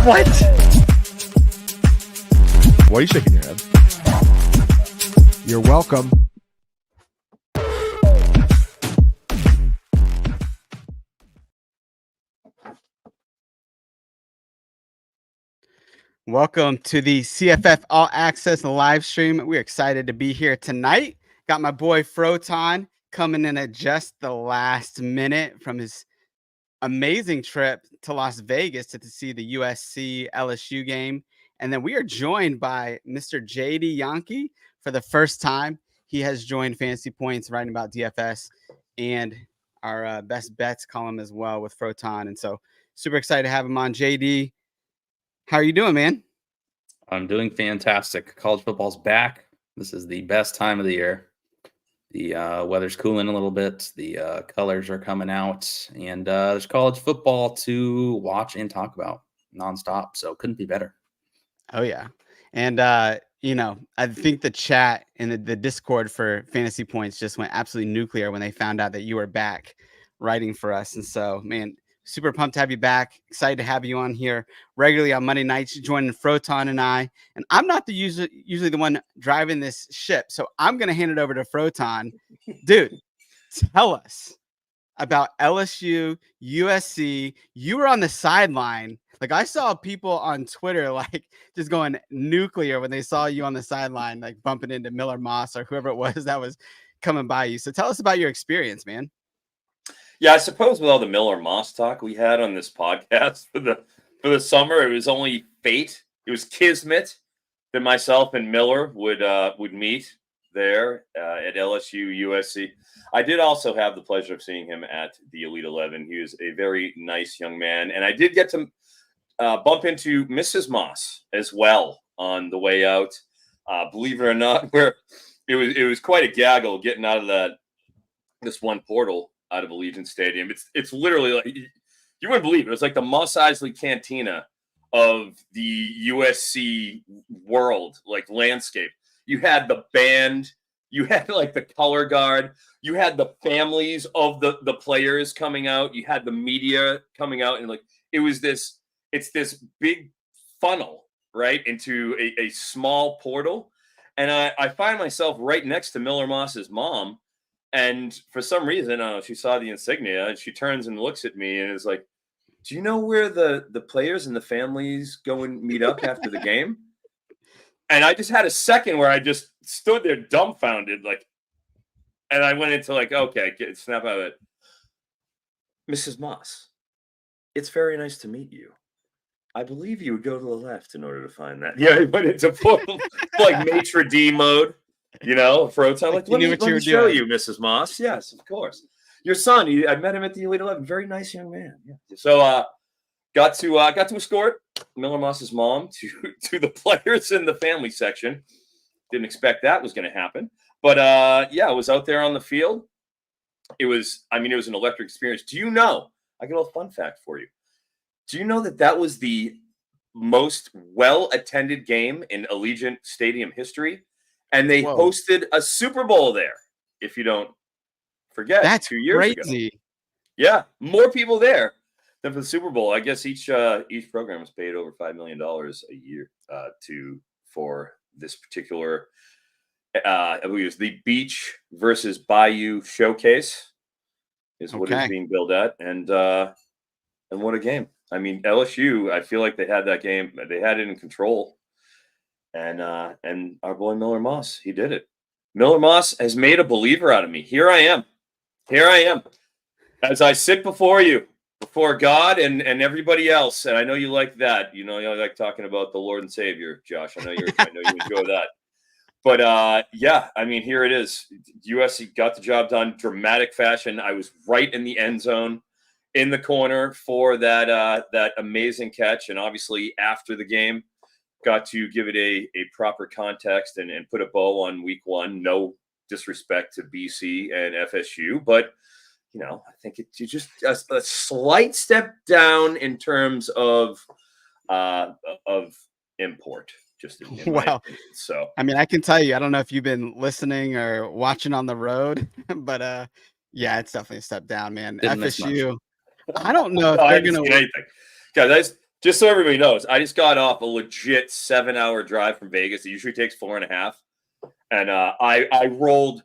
What? Why are you shaking your head? You're welcome. Welcome to the CFF All Access live stream. We're excited to be here tonight. Got my boy Froton coming in at just the last minute from his amazing trip to Las Vegas to see the USC LSU game. And then we are joined by Mr. JD Yankee for the first time. He has joined Fantasy Points writing about DFS and our best bets column as well with Froton. And so super excited to have him on. JD, how are you doing, man? I'm doing fantastic. College football's back. This is the best time of the year. The weather's cooling a little bit. The colors are coming out. And there's college football to watch and talk about nonstop. So couldn't be better. Oh, yeah. And, you know, I think the chat in the Discord for Fantasy Points just went absolutely nuclear when they found out that you were back writing for us. And so, man, super pumped to have you back. Excited to have you on here regularly on Monday nights, joining Froton and I. And I'm not usually the one driving this ship, so I'm going to hand it over to Froton. Dude, tell us about LSU, USC. You were on the sideline. Like, I saw people on Twitter, like, just going nuclear when they saw you on the sideline, like bumping into Miller Moss or whoever it was that was coming by you. So tell us about your experience, man. Yeah, I suppose with all the Miller Moss talk we had on this podcast for the summer, it was only fate. It was kismet that myself and Miller would meet there at LSU, USC. I did also have the pleasure of seeing him at the Elite 11. He was a very nice young man, and I did get to bump into Mrs. Moss as well on the way out. Believe it or not, where it was quite a gaggle getting out of this one portal out of Allegiant Stadium. It's literally like, you wouldn't believe it. It was like the Mos Eisley Cantina of the USC world, like landscape. You had the band, you had like the color guard, you had the families of the players coming out, you had the media coming out, and like it's this big funnel, right, into a small portal. And I find myself right next to Miller Moss's mom. And for some reason, she saw the insignia and she turns and looks at me and is like, do you know where the players and the families go and meet up after the game? And I just had a second where I just stood there dumbfounded, like, and I went into like, okay, snap out of it. Mrs. Moss, it's very nice to meet you. I believe you would go to the left in order to find that. Yeah, I went into full, like maitre d' mode. You know, Froton, like, let me show you, Mrs. Moss. Yes, of course. Your son, I met him at the Elite 11. Very nice young man. Yeah. So got to escort Miller Moss's mom to the players in the family section. Didn't expect that was going to happen. But yeah, I was out there on the field. It was an electric experience. Do you know, I got a little fun fact for you. Do you know that was the most well-attended game in Allegiant Stadium history? And they hosted a Super Bowl there, if you don't forget. That's 2 years crazy. ago. Yeah, more people there than for the Super Bowl. I guess each program was paid over $5 million a year for this particular. It was the Beach versus Bayou Showcase, is what it's being billed at, and what a game! I mean, LSU. I feel like they had that game. They had it in control. And our boy Miller Moss, he did it. Miller Moss has made a believer out of me. Here I am. As I sit before you, before God and everybody else. And I know you like that. You know, you like talking about the Lord and Savior, Josh. I know you enjoy that. But yeah, I mean, here it is. USC got the job done, dramatic fashion. I was right in the end zone, in the corner for that amazing catch. And obviously after the game, got to give it a proper context and put a bow on week one. No disrespect to BC and FSU, but you know, I think it's just a slight step down in terms of import. Just in my opinion. So I mean, I can tell you, I don't know if you've been listening or watching on the road, but yeah, it's definitely a step down, man. FSU. I don't know if they're gonna anything. Guys, Just so everybody knows, I just got off a legit 7-hour drive from Vegas. It usually takes 4.5. And I rolled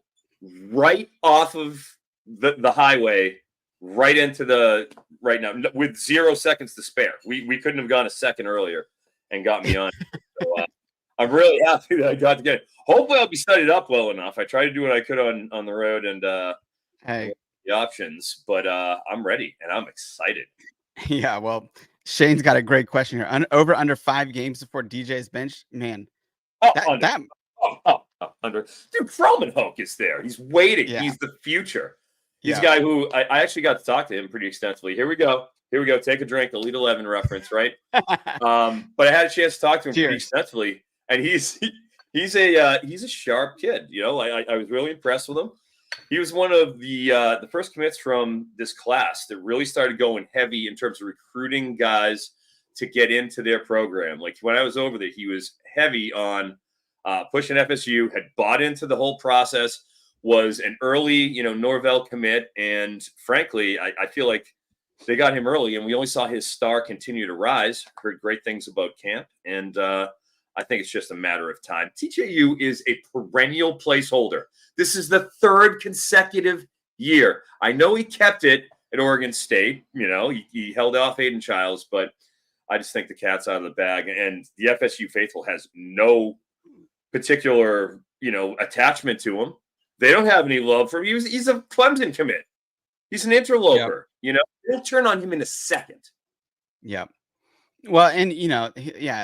right off of the highway right into the right now with 0 seconds to spare. We couldn't have gone a second earlier and got me on. So, I'm really happy that I got to get it. Hopefully I'll be studied up well enough. I tried to do what I could on the road and Hey, the options, but I'm ready and I'm excited. yeah. Well, Shane's got a great question here. Over under 5 games before DJ's bench. Man, Oh, that under. Dude, Frommenhoek is there. He's waiting. Yeah. He's the future. He's Yeah. a guy who I actually got to talk to him pretty extensively. Here we go. Take a drink. Elite 11 reference, right? But I had a chance to talk to him pretty Cheers. extensively, and he's a sharp kid. You know, I was really impressed with him. He was one of the first commits from this class that really started going heavy in terms of recruiting guys to get into their program. Like when I was over there, he was heavy on pushing FSU, had bought into the whole process, was an early, Norvell commit. And frankly, I feel like they got him early and we only saw his star continue to rise. Heard great things about camp. And I think it's just a matter of time. TJU is a perennial placeholder. This is the 3rd consecutive year. I know he kept it at Oregon State. He held off Aiden Childs, but I just think the cat's out of the bag. And the FSU faithful has no particular, attachment to him. They don't have any love for him. He's a Clemson commit. He's an interloper. Yep. They'll turn on him in a second. Yeah. Well, and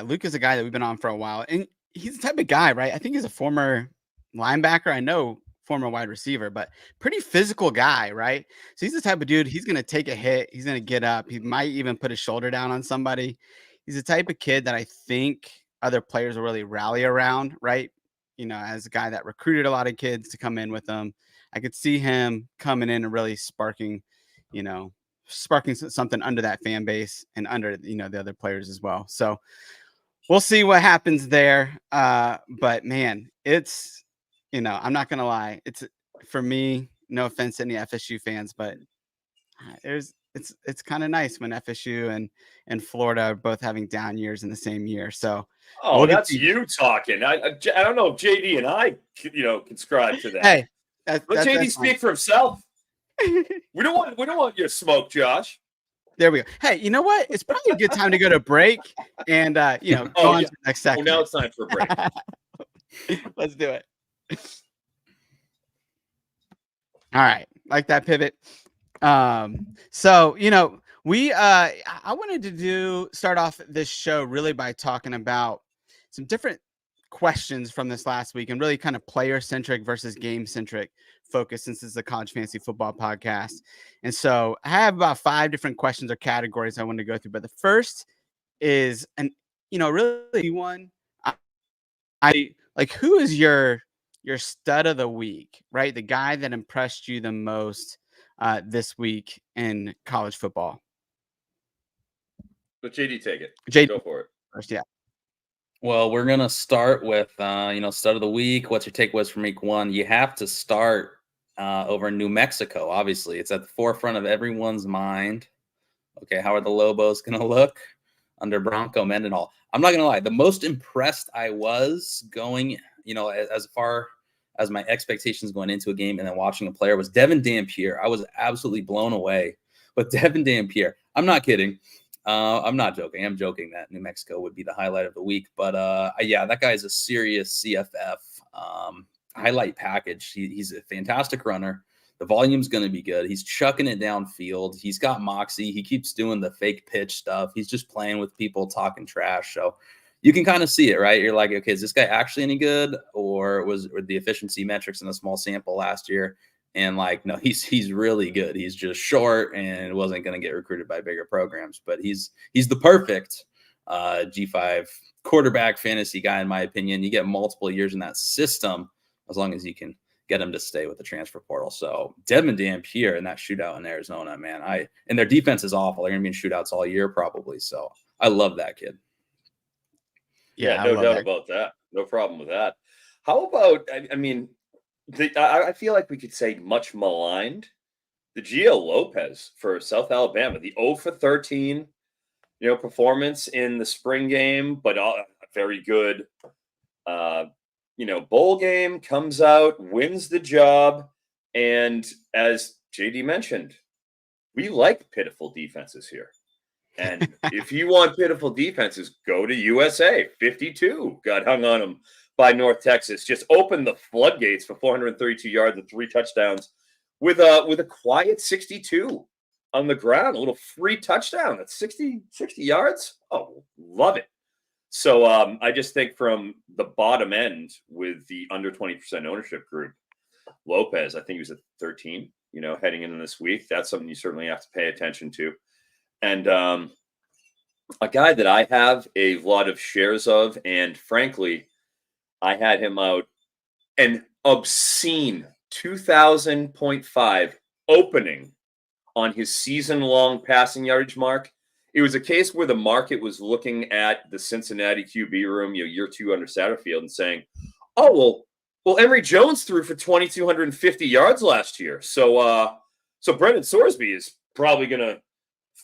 Luke is a guy that we've been on for a while, and he's the type of guy, right? I think he's a former linebacker. I know former wide receiver, but pretty physical guy, right? So he's the type of dude, he's going to take a hit. He's going to get up. He might even put his shoulder down on somebody. He's the type of kid that I think other players will really rally around, right? As a guy that recruited a lot of kids to come in with him. I could see him coming in and really sparking something under that fan base and under, the other players as well. So we'll see what happens there. But man, it's, I'm not going to lie. It's for me, no offense to any FSU fans, but it's kind of nice when FSU and Florida are both having down years in the same year. So, that's you talking. I don't know if JD and I, can subscribe to that. Hey, let JD speak for himself. We don't want your smoke, Josh. There we go. Hey, you know what? It's probably a good time to go to break and go on to the next segment. Now it's time for a break. Let's do it. All right, like that pivot. So I wanted to start off this show really by talking about some different questions from this last week and really kind of player centric versus game centric focus, since this is a college fantasy football podcast. And so I have about 5 different questions or categories I want to go through. But the first is really one. I like, who is your stud of the week, right? The guy that impressed you the most this week in college football. Let JD take it. JD, go for it first. Yeah. Well, we're going to start with, stud of the week. What's your takeaways from week 1? You have to start over New Mexico. Obviously, it's at the forefront of everyone's mind. Okay, how are the Lobos going to look under Bronco Mendenhall? I'm not going to lie. The most impressed I was going, as far as my expectations going into a game and then watching a player, was Devin Dampier. I was absolutely blown away with Devin Dampier. I'm not kidding. I'm not joking. I'm joking that New Mexico would be the highlight of the week. But that guy is a serious CFF highlight package. He's a fantastic runner. The volume's going to be good. He's chucking it downfield. He's got moxie. He keeps doing the fake pitch stuff. He's just playing with people, talking trash. So you can kind of see it, right? You're like, okay, is this guy actually any good? Or were the efficiency metrics in a small sample last year? And no, he's really good. He's just short and wasn't going to get recruited by bigger programs. But he's the perfect G5 quarterback fantasy guy, in my opinion. You get multiple years in that system as long as you can get him to stay with the transfer portal. So Devin Dampier in that shootout in Arizona, man. And their defense is awful. They're going to be in shootouts all year probably. So I love that kid. Yeah, no doubt about that. No problem with that. How about, I feel like we could say much maligned, the Gio Lopez for South Alabama, the 0 for 13, performance in the spring game, but very good, bowl game, comes out, wins the job. And as JD mentioned, we like pitiful defenses here. And if you want pitiful defenses, go to USA. 52 got hung on them by North Texas. Just opened the floodgates for 432 yards and 3 touchdowns with a quiet 62 on the ground, a little free touchdown. That's 60 yards. Oh, love it. So I just think from the bottom end with the under 20% ownership group, Lopez, I think he was at 13, heading into this week. That's something you certainly have to pay attention to. And a guy that I have a lot of shares of, and frankly, I had him out an obscene 2,000.5 opening on his season-long passing yardage mark. It was a case where the market was looking at the Cincinnati QB room, year 2 under Satterfield, and saying, "Oh, well, Emory Jones threw for 2,250 yards last year, so Brendan Sorsby is probably going to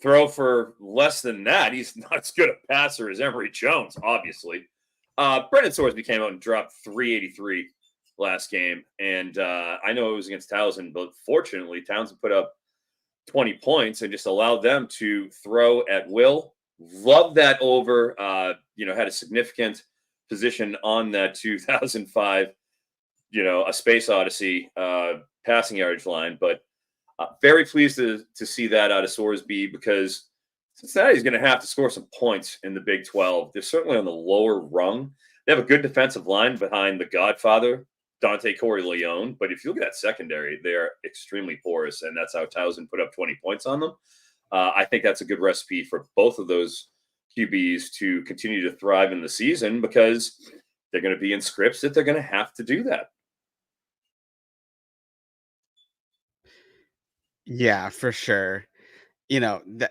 throw for less than that. He's not as good a passer as Emory Jones, obviously." Brendan Sorsby came out and dropped 383 last game, and I know it was against Townsend, but fortunately, Townsend put up 20 points and just allowed them to throw at will. Love that over. Had a significant position on that 2005, a Space Odyssey passing yardage line, but very pleased to see that out of Sorsby, because Cincinnati's going to have to score some points in the Big 12. They're certainly on the lower rung. They have a good defensive line behind the Godfather, Dante Corey-Leone, but if you look at that secondary, they're extremely porous, and that's how Townsend put up 20 points on them. I think that's a good recipe for both of those QBs to continue to thrive in the season, because they're going to be in scripts that they're going to have to do that. Yeah, for sure.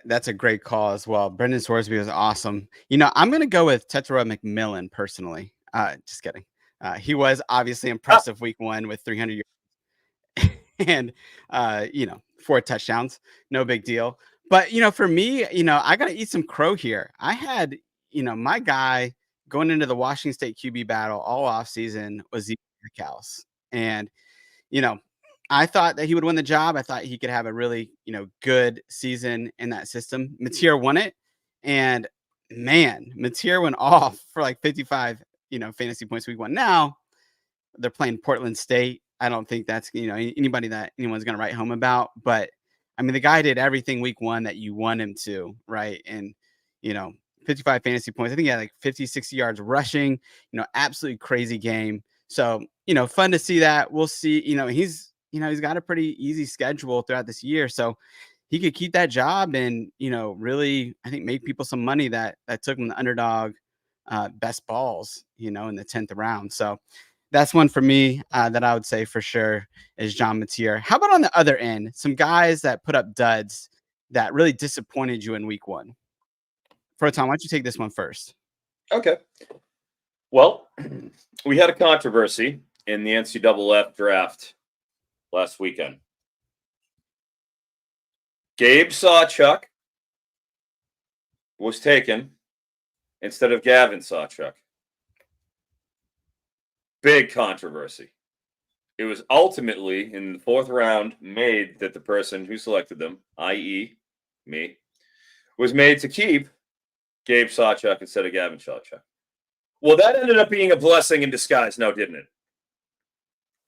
That's a great call as well. Brendan Sorsby was awesome. I'm going to go with Tetairoa McMillan personally. Just kidding. He was obviously impressive week 1 with 300 yards and, 4 touchdowns. No big deal. But, for me, I got to eat some crow here. I had, my guy going into the Washington State QB battle all offseason was Zeke Cows. And, I thought that he would win the job. I thought he could have a really, good season in that system. Mateer won it. And man, Mateer went off for like 55, fantasy points week 1. Now they're playing Portland State. I don't think that's, anybody that anyone's going to write home about. But I mean, the guy did everything week 1 that you want him to, right? And, 55 fantasy points. I think he had like 50, 60 yards rushing, absolutely crazy game. So, fun to see that. We'll see, he's got a pretty easy schedule throughout this year. So he could keep that job and, really, I think, make people some money that took him the underdog best balls, in the 10th round. So that's one for me that I would say for sure is John Mateer. How about on the other end, some guys that put up duds that really disappointed you in week 1? Proton, why don't you take this one first? Okay. Well, we had a controversy in the NCAA draft last weekend. Gabe Sawchuk was taken instead of Gavin Sawchuk. Big controversy. It was ultimately in the 4th round made that the person who selected them, i.e. me, was made to keep Gabe Sawchuk instead of Gavin Sawchuk. Well, that ended up being a blessing in disguise now, didn't it?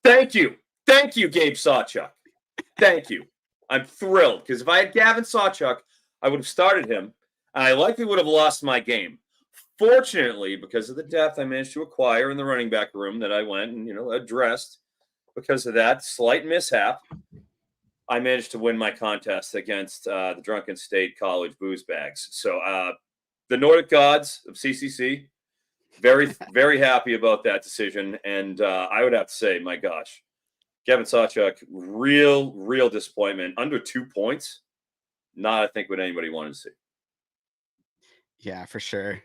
Thank you. Thank you, Gabe Sawchuk. Thank you. I'm thrilled, because if I had Gavin Sawchuk, I would have started him, and I likely would have lost my game. Fortunately, because of the depth I managed to acquire in the running back room that I went and, addressed because of that slight mishap, I managed to win my contest against the Drunken State College booze bags. So the Nordic gods of CCC, very, very happy about that decision. And I would have to say, my gosh, Gavin Sawchuk, real disappointment. Under 2 points, not, I think, what anybody wanted to see. Yeah, for sure.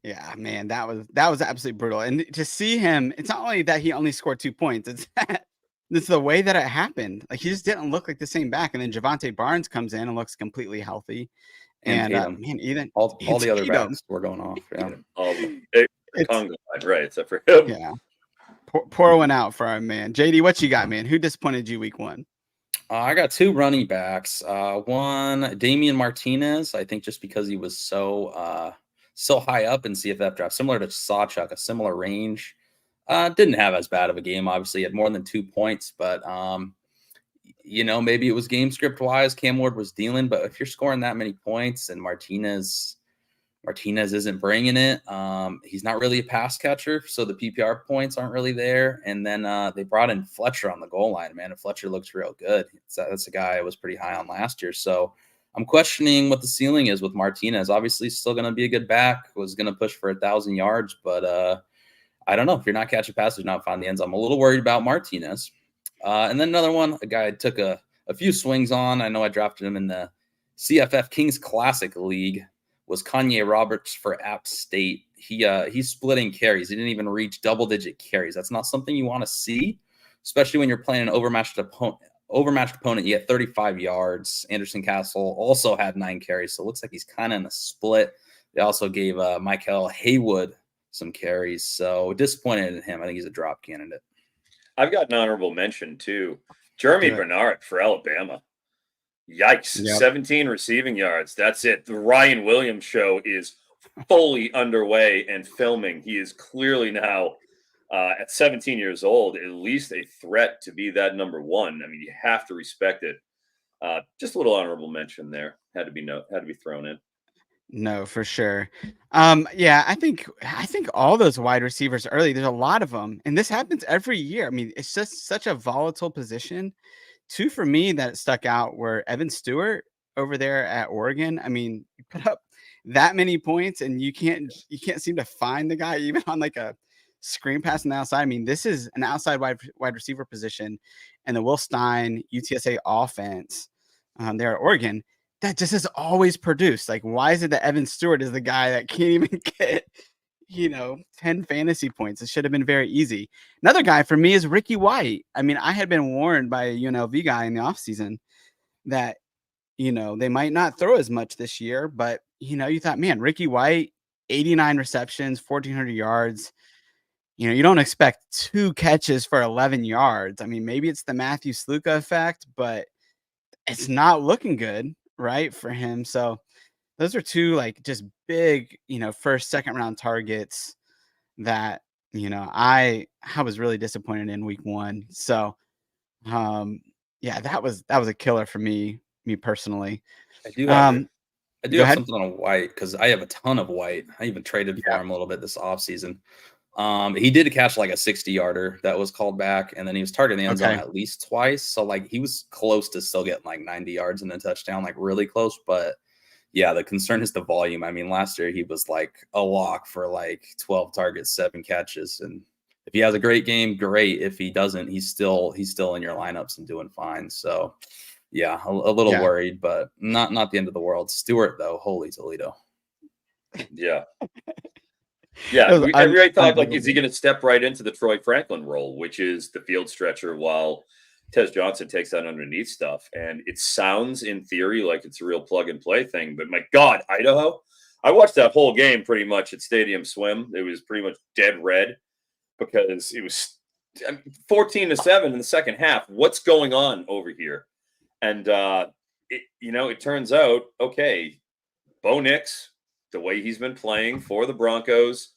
Yeah, man, that was absolutely brutal. And to see him, it's not only that he only scored 2 points, it's the way that it happened. Like, he just didn't look like the same back. And then Javante Barnes comes in and looks completely healthy. And Tatum. man, even All the other Tatum. backs were going off. Yeah. The It's Congo line, right? Except for him. yeah. Pour one out for our man. JD, what you got, man? Who disappointed you week 1? I got 2 running backs. One, Damian Martinez. I think just because he was so high up in CFF draft, similar to Sawchuk, a similar range. Didn't have as bad of a game. Obviously, he had more than 2 points, but maybe it was game script wise. Cam Ward was dealing, but if you're scoring that many points and Martinez isn't bringing it, he's not really a pass catcher, so the PPR points aren't really there. And then they brought in Fletcher on the goal line, man, and Fletcher looks real good. That's a guy I was pretty high on last year, so I'm questioning what the ceiling is with Martinez. Obviously, still going to be a good back. Was going to push for 1,000 yards, but I don't know. If you're not catching passes, not finding the ends, I'm a little worried about Martinez. And then another one, a guy I took a few swings on. I know I drafted him in the CFF Kings Classic League. Was Kanye Roberts for App State. He's splitting carries. He didn't even reach double-digit carries. That's not something you want to see, especially when you're playing an overmatched opponent. You get 35 yards. Anderson Castle also had 9 carries, so it looks like he's kind of in a split. They also gave Michael Haywood some carries, so disappointed in him. I think he's a drop candidate. I've got an honorable mention too. Jeremy Bernard for Alabama. Yikes. Yep. 17 receiving yards. That's it. The Ryan Williams show is fully underway and filming. He is clearly now, at 17 years old, at least a threat to be that number 1. I mean, you have to respect it. Just a little honorable mention there. Had to be thrown in. No, for sure. Yeah, I think all those wide receivers early, there's a lot of them. And this happens every year. I mean, it's just such a volatile position. 2 for me that stuck out were Evan Stewart over there at Oregon. I mean, you put up that many points and you can't seem to find the guy even on like a screen pass on the outside. I mean, this is an outside wide receiver position, and the Will Stein UTSA offense there at Oregon that just has always produced. Like, why is it that Evan Stewart is the guy that can't even get 10 fantasy points? It should have been very easy. Another guy for me is Ricky White. I mean, I had been warned by a UNLV guy in the offseason that, they might not throw as much this year, but, you thought, man, Ricky White, 89 receptions, 1,400 yards. You don't expect 2 catches for 11 yards. I mean, maybe it's the Matthew Sluka effect, but it's not looking good, right, for him. So those are 2 like just big, first, second round targets that, I was really disappointed in week 1. So yeah, that was a killer for me personally. I do have ahead. something on White because I have a ton of White. I even traded for him a little bit this offseason. He did catch like a 60-yarder that was called back, and then he was targeting the end zone at least twice. So like he was close to still getting like 90 yards and a touchdown, like really close. But yeah, the concern is the volume. I mean, last year he was like a lock for like 12 targets, 7 catches. And if he has a great game, great. If he doesn't, he's still in your lineups and doing fine. So yeah, a little worried, but not the end of the world. Stewart though, holy Toledo. Yeah. Yeah, everybody thought, like, is he going to step right into the Troy Franklin role, which is the field stretcher while Tez Johnson takes that underneath stuff? And it sounds, in theory, like it's a real plug-and-play thing. But, my God, Idaho? I watched that whole game pretty much at Stadium Swim. It was pretty much dead red because it was 14-7 in the second half. What's going on over here? And, it turns out, okay, Bo Nix, the way he's been playing for the Broncos,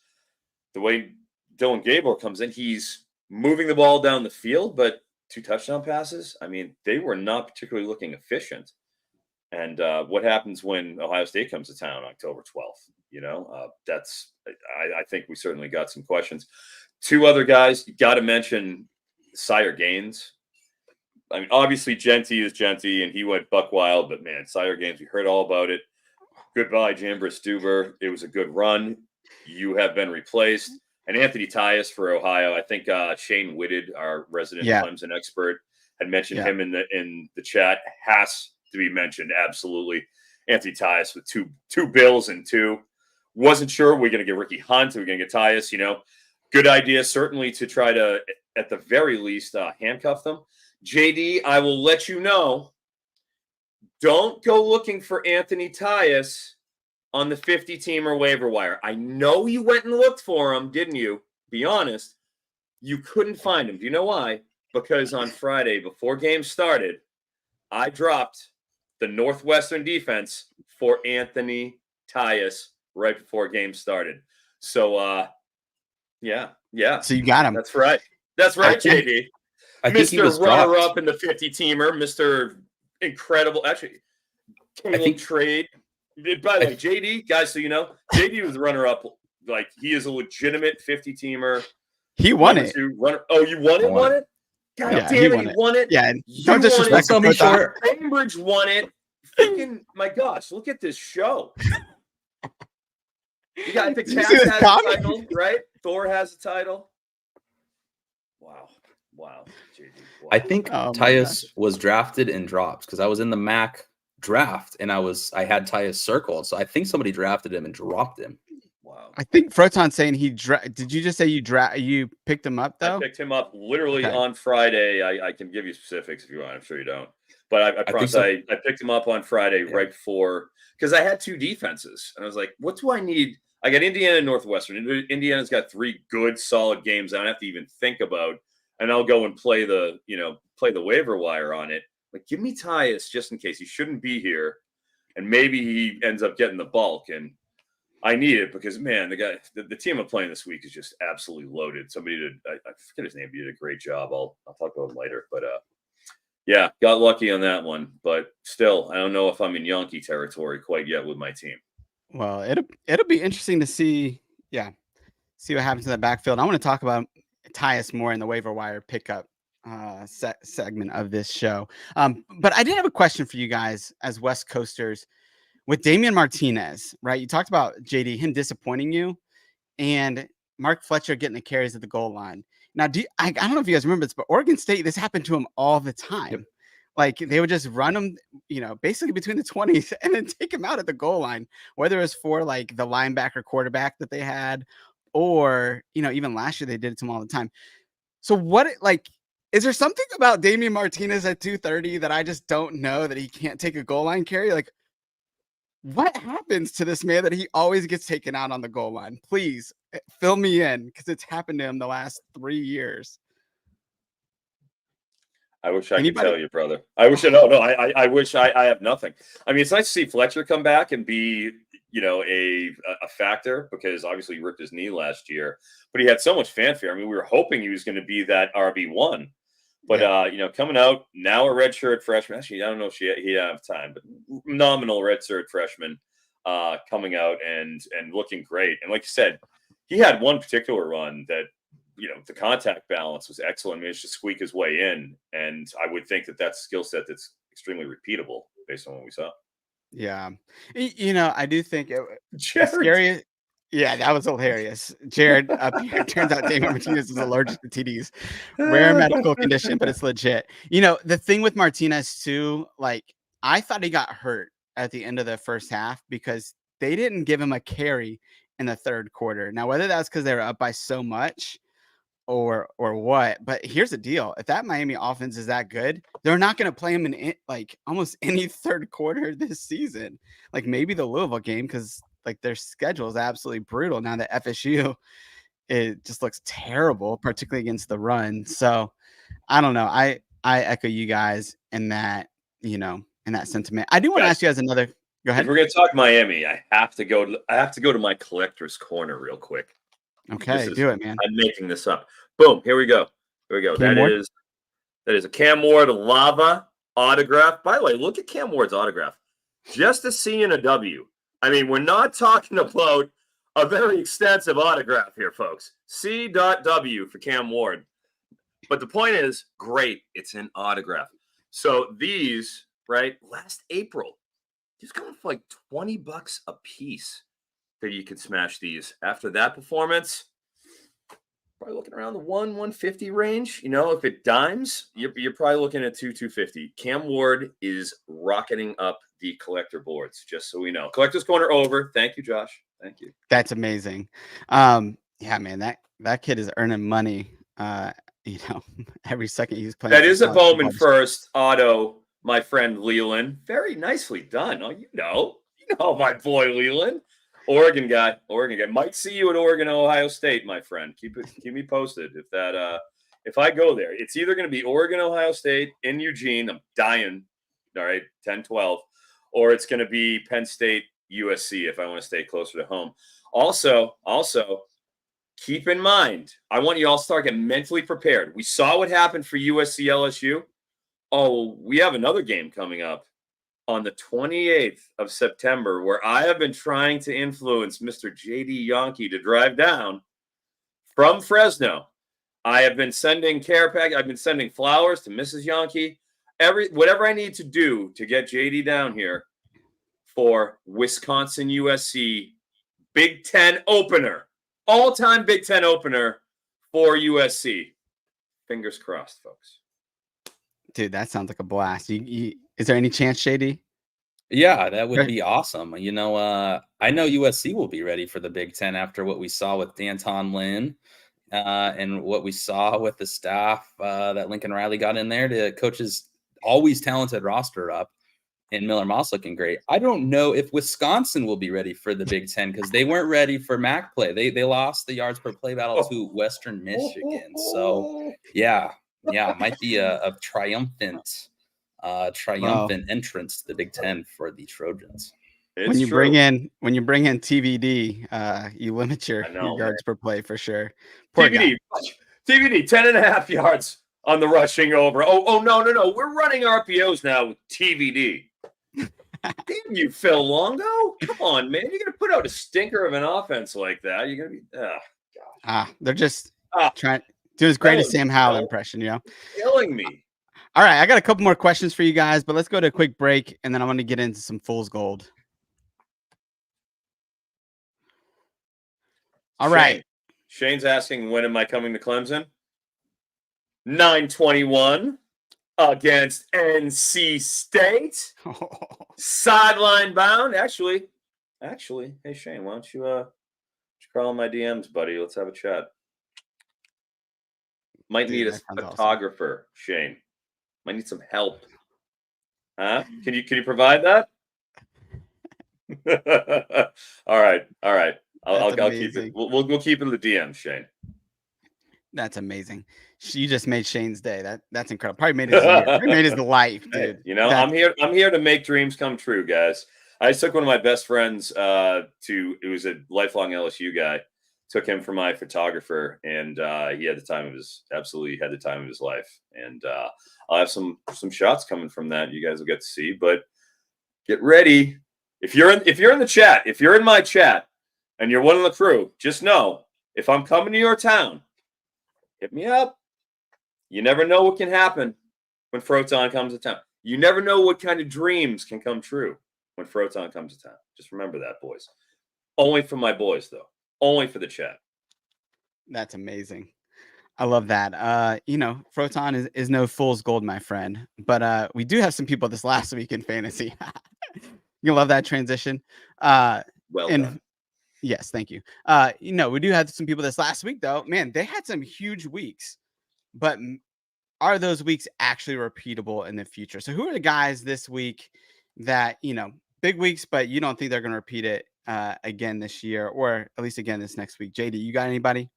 the way Dylan Gabriel comes in, he's moving the ball down the field, but 2 touchdown passes. I mean, they were not particularly looking efficient. And what happens when Ohio State comes to town on October 12th? I think we certainly got some questions. 2 other guys, you got to mention Sire Gaines. I mean, obviously Genty is Genty, and he went buck wild, but man, Sire Gaines, we heard all about it. Goodbye, Jambris Stuber. It was a good run. You have been replaced. And Anthony Tyus for Ohio. I think Shane Whitted, our resident Clemson expert, had mentioned him in the chat. Has to be mentioned, absolutely. Anthony Tyus with two bills and 2. Wasn't sure. We're going to get Ricky Hunt. We're going to get Tyus. Good idea, certainly, to try to, at the very least, handcuff them. JD, I will let you know. don't go looking for Anthony Tyus on the 50-teamer waiver wire. I know you went and looked for him, didn't you? Be honest. You couldn't find him. Do you know why? Because on Friday, before game started, I dropped the Northwestern defense for Anthony Tyus right before game started. So, yeah. So you got him. That's right. That's right, JD. I think he was Mr. Runner-up dropped. in the 50-teamer, Mr. Incredible. Actually, I think trade. By the way, JD, guys, so you know, JD was the runner-up. Like, he is a legitimate 50-teamer. He won it. Oh, you won it? Won it? God damn it, you won it? Yeah, don't disrespect. Tell me short. Cambridge won it. Freaking, my gosh, look at this show. You got the Cats has a title, right? Thor has a title. Wow, JD. Wow. I think Tyus was drafted and dropped because I was in the MAC draft and I had Tyus circled. So I think somebody drafted him and dropped him. Wow. I think Froton's saying did you just say you picked him up though? I picked him up literally on Friday. I can give you specifics if you want. I'm sure you don't. But I promise I picked him up on Friday right before, because I had two defenses. And I was like, what do I need? I got Indiana and Northwestern. Indiana's got 3 good, solid games I don't have to even think about. And I'll go and play the waiver wire on it. Like, give me Tyus just in case. He shouldn't be here. And maybe he ends up getting the bulk. And I need it because, man, the team I'm playing this week is just absolutely loaded. Somebody I forget his name. He did a great job. I'll talk about him later. But yeah, got lucky on that one. But still, I don't know if I'm in Yankee territory quite yet with my team. Well, it'll be interesting to see what happens in the backfield. I want to talk about Tyus more in the waiver wire pickup segment of this show. But I did have a question for you guys as West Coasters. With Damian Martinez, right? You talked about JD, him disappointing you, and Mark Fletcher getting the carries at the goal line. Now, I don't know if you guys remember this, but Oregon State, this happened to him all the time. Yep. Like, they would just run him, basically between the 20s and then take him out at the goal line, whether it was for like the linebacker quarterback that they had, or, even last year they did it to him all the time. So is there something about Damian Martinez at 230 that I just don't know, that he can't take a goal line carry? Like, what happens to this man that he always gets taken out on the goal line? Please fill me in, because it's happened to him the last 3 years. I wish I could tell you, brother. I wish I wish I have nothing. I mean, it's nice to see Fletcher come back and be, a factor, because obviously he ripped his knee last year, but he had so much fanfare. I mean, we were hoping he was going to be that RB1. But, coming out now, a redshirt freshman. Actually, I don't know if he'd have time, but nominal redshirt freshman coming out and looking great. And like you said, he had one particular run that, the contact balance was excellent. I mean, it's just squeak his way in. And I would think that that's a skill set that's extremely repeatable based on what we saw. Yeah. I do think scary. Yeah, that was hilarious. Jared up here. Turns out Damian Martinez is allergic to TDs. Rare medical condition, but it's legit. The thing with Martinez too, like, I thought he got hurt at the end of the first half because they didn't give him a carry in the third quarter. Now, whether that's because they were up by so much or what, but here's the deal. If that Miami offense is that good, they're not going to play him in like almost any third quarter this season. Like maybe the Louisville game, because like their schedule is absolutely brutal. Now that FSU, it just looks terrible, particularly against the run. So I don't know. I echo you guys in that, in that sentiment. I do want to ask you guys another. Go ahead. If we're going to talk Miami, I have to go to my collector's corner real quick. Okay, do it, man. I'm making this up. Boom. Here we go. That is a Cam Ward lava autograph. By the way, look at Cam Ward's autograph. Just a C and a W. I mean, we're not talking about a very extensive autograph here, folks. C.W. for Cam Ward. But the point is, great. It's an autograph. So these, right, last April, just going for like $20 a piece that you could smash these. After that performance, probably looking around the $150 range. If it dimes, you're probably looking at $250. Cam Ward is rocketing up the collector boards, just so we know. Collector's corner over. Thank you, Josh. Thank you. That's amazing. Yeah, man, that kid is earning money. Every second he's playing. That is a Bowman first auto my friend Leland. Very nicely done. Oh, you know my boy Leland. Oregon guy. Might see you at Oregon, Ohio State, my friend. Keep me posted if I go there. It's either going to be Oregon, Ohio State in Eugene. I'm dying. All right, 10-12, or it's going to be Penn State, USC if I want to stay closer to home. Also, keep in mind, I want you all to start getting mentally prepared. We saw what happened for USC LSU. Oh, we have another game coming up on the 28th of September where I have been trying to influence Mr. JD Yankee to drive down from Fresno. I have been sending care pack. I've been sending flowers to Mrs. Yankee. Whatever I need to do to get JD down here for Wisconsin USC Big Ten opener, all-time Big Ten opener for USC. Fingers crossed, folks. Dude, that sounds like a blast. Is there any chance, JD? Yeah, that would be awesome. I know USC will be ready for the Big Ten after what we saw with D'Anton Lynn and what we saw with the staff that Lincoln Riley got in there to coach his always talented roster up, and Miller Moss looking great. I don't know if Wisconsin will be ready for the Big Ten because they weren't ready for MAC play. They lost the yards per play battle to Western Michigan. So yeah, might be a triumphant entrance to the Big Ten for the Trojans. When you bring in TVD, you limit your yards per play for sure. Poor TVD 10.5 yards on the rushing over. Oh no. We're running RPOs now with TVD. Damn you, Phil Longo. Come on, man. You're gonna put out a stinker of an offense like that. You're gonna be they're just trying to do his greatest Sam Howell impression, killing me. All right, I got a couple more questions for you guys, but let's go to a quick break and then I want to get into some Fool's Gold. All right. Shane's asking, when am I coming to Clemson? 9/21 against NC State. Sideline bound. Actually, hey Shane, why don't you crawl in my DMs, buddy? Let's have a chat. Might need a photographer, awesome. Shane. Might need some help. Huh? Can you provide that? All right. I'll keep it. We'll keep it in the DM, Shane. That's amazing. You just made Shane's day. That's incredible. Probably made his year. Probably made his life, dude. I'm here to make dreams come true, guys. I took one of my best friends it was a lifelong LSU guy. Took him for my photographer, and he had the time of his life. And I'll have some shots coming from that. You guys will get to see. But get ready. If you're in the chat, if you're in my chat, and you're one of the crew, just know if I'm coming to your town, hit me up. You never know what can happen when Froton comes to town. You never know what kind of dreams can come true when Froton comes to town. Just remember that, boys. Only for my boys, though. Only for the chat. That's amazing. I love that. Froton is no fool's gold, my friend. But we do have some people this last week in fantasy. You love that transition. Well done. Yes, thank you. We do have some people this last week, though. Man, they had some huge weeks. But are those weeks actually repeatable in the future? So who are the guys this week that, big weeks, but you don't think they're going to repeat it again this year, or at least again this next week? JD, you got anybody?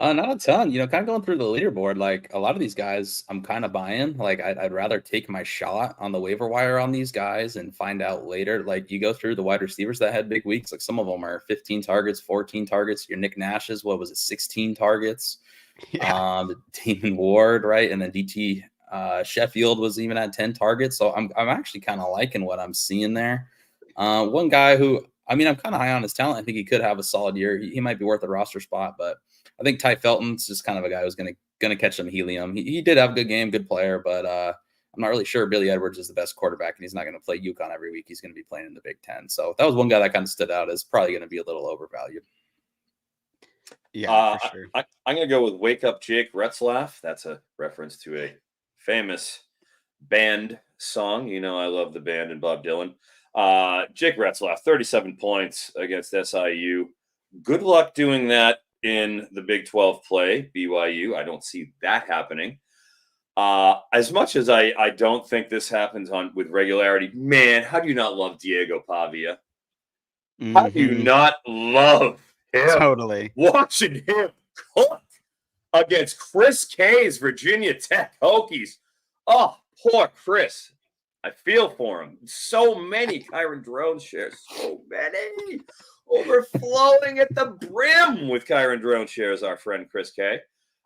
Not a ton. Kind of going through the leaderboard, like a lot of these guys I'm kind of buying. Like I'd rather take my shot on the waiver wire on these guys and find out later. Like you go through the wide receivers that had big weeks, like some of them are 15 targets, 14 targets. Your Nick Nash's, 16 targets? Yeah. Damon Ward, right? And then DT Sheffield was even at 10 targets. So I'm actually kind of liking what I'm seeing there. One guy who, I'm kind of high on his talent. I think he could have a solid year. He might be worth a roster spot, but I think Ty Felton's just kind of a guy who's going to catch some helium. He did have a good game, good player, but I'm not really sure Billy Edwards is the best quarterback, and he's not going to play UConn every week. He's going to be playing in the Big Ten. So that was one guy that kind of stood out as probably going to be a little overvalued. Yeah, for sure. I'm going to go with Wake Up Jake Retzlaff. That's a reference to a famous band song. I love the band and Bob Dylan. Jake Retzlaff, 37 points against SIU. Good luck doing that in the Big 12 play, BYU. I don't see that happening. As much as I don't think this happens with regularity, man, how do you not love Diego Pavia? How do you Mhm. not love him? Totally. Watching him cook against Chris K's Virginia Tech Hokies. Oh, poor Chris. I feel for him. So many Kyron Drone shares. So many. Overflowing at the brim with Kyron Drone shares, our friend Chris K.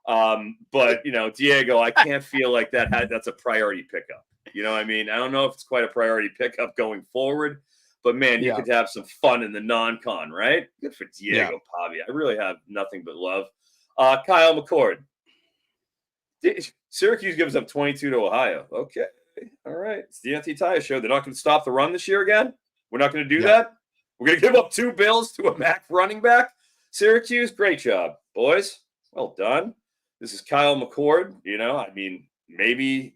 But, Diego, I can't feel like that's a priority pickup. You know what I mean? I don't know if it's quite a priority pickup going forward, but, man, you Yeah. could have some fun in the non-con, right? Good for Yeah. Diego Pavia. I really have nothing but love. Kyle McCord. Syracuse gives up 22 to Ohio. Okay. All right. It's the Anthony Tyus show. They're not going to stop the run this year again. We're not going to do that. We're going to give up 2 bills to a MAC running back. Syracuse, great job, boys. Well done. This is Kyle McCord. Maybe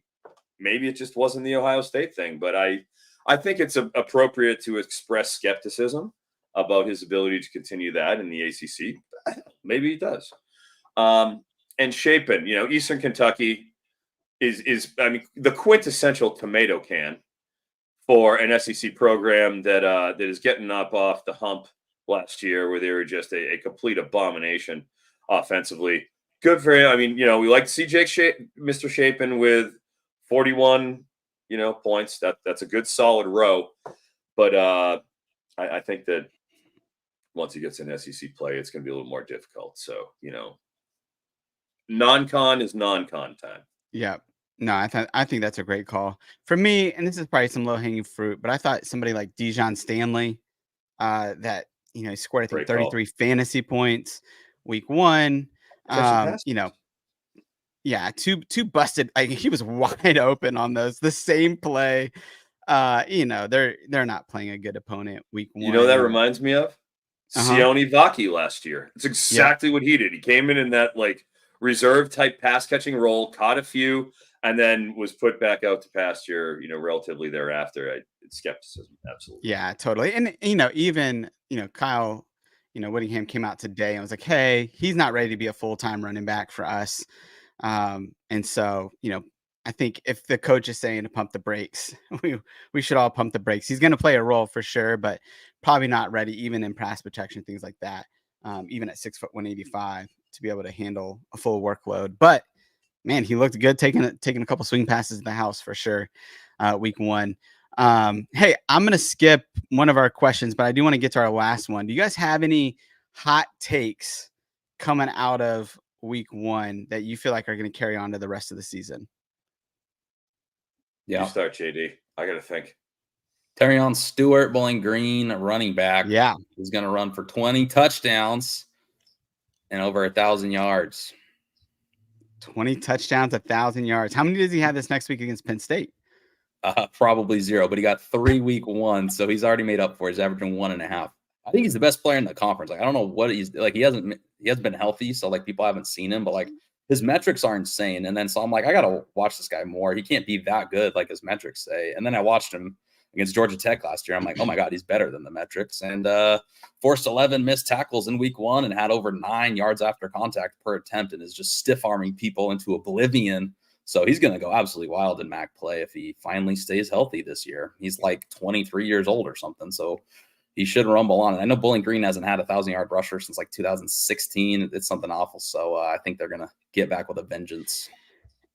it just wasn't the Ohio State thing, but I think it's appropriate to express skepticism about his ability to continue that in the ACC. Maybe he does. And Chapin, Eastern Kentucky is the quintessential tomato can for an SEC program that is getting up off the hump last year, where they were just a complete abomination offensively. Good for him. We like to see Mr. Chapin with 41, points. That's a good solid row. But I think that once he gets in SEC play, it's going to be a little more difficult. So, non-con is non-con time. Yeah. No, I think that's a great call. For me, and this is probably some low-hanging fruit, but I thought somebody like Dijon Stanley, that, he scored, I think, Great call. 33 fantasy points week 1. Catching passes. Yeah, two busted. He was wide open on those. The same play. They're not playing a good opponent week 1. You know what that reminds me of? Sione Vaki last year. It's exactly what he did. He came in that reserve type pass catching role, caught a few, and then was put back out to pasture, relatively thereafter. It's skepticism. Absolutely. Yeah, totally. And, even, Kyle, Whittingham came out today and was like, hey, he's not ready to be a full-time running back for us. And so, I think if the coach is saying to pump the brakes, we should all pump the brakes. He's going to play a role for sure, but probably not ready, even in pass protection, things like that. Even at 6 foot 185 to be able to handle a full workload. But man, he looked good taking a couple swing passes in the house for sure. Week 1. Hey, I'm going to skip one of our questions, but I do want to get to our last one. Do you guys have any hot takes coming out of week 1 that you feel like are going to carry on to the rest of the season? Yeah. You start, JD. I got to think. Terrion Stewart, Bowling Green, a running back. Yeah. He's going to run for 20 touchdowns and over 1,000 yards. 20 touchdowns, 1,000 yards. How many does he have this next week against Penn State? Probably 0, but he got 3 week 1, so he's already made up for it. He's averaging 1.5. I think he's the best player in the conference. I don't know what he's like. He hasn't been healthy, so people haven't seen him, but his metrics are insane. And then so I'm like, I gotta watch this guy more. He can't be that good like his metrics say. And then I watched him against Georgia Tech last year. I'm like, oh my God, he's better than the metrics. And forced 11 missed tackles in week 1 and had over 9 yards after contact per attempt, and is just stiff arming people into oblivion. So he's going to go absolutely wild in MAC play if he finally stays healthy this year. He's 23 years old or something. So he should rumble on. And I know Bowling Green hasn't had a 1,000-yard rusher since 2016. It's something awful. So I think they're going to get back with a vengeance.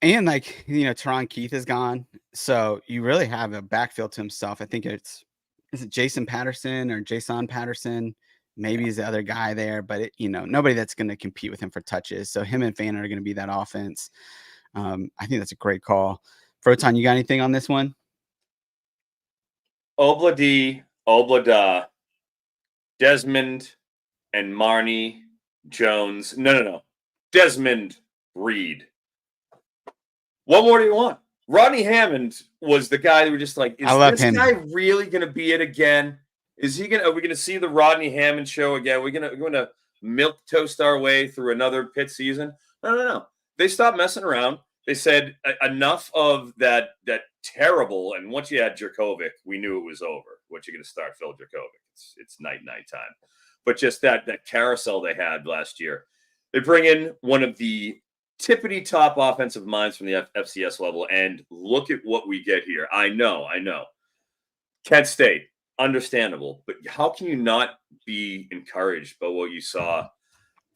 And Teron Keith is gone. So you really have a backfield to himself. I think is it Jason Patterson or Jason Patterson? Maybe he's the other guy there, but nobody that's going to compete with him for touches. So him and Fanta are going to be that offense. I think that's a great call. Froton, you got anything on this one? Oblada, Desmond, and Marnie Jones. No. Desmond Reed. What more do you want? Rodney Hammond was the guy that were just like, is this guy really going to be it again? Are we going to see the Rodney Hammond show again? We're going to milk toast our way through another Pitt season? No. They stopped messing around. They said enough of that terrible. And once you had Jerkovic, we knew it was over. Once you're going to start Phil Jerkovic, it's night time. But just that carousel they had last year. They bring in one of the tippity top offensive minds from the FCS level, and look at what we get here. I know. Kent State, understandable, but how can you not be encouraged by what you saw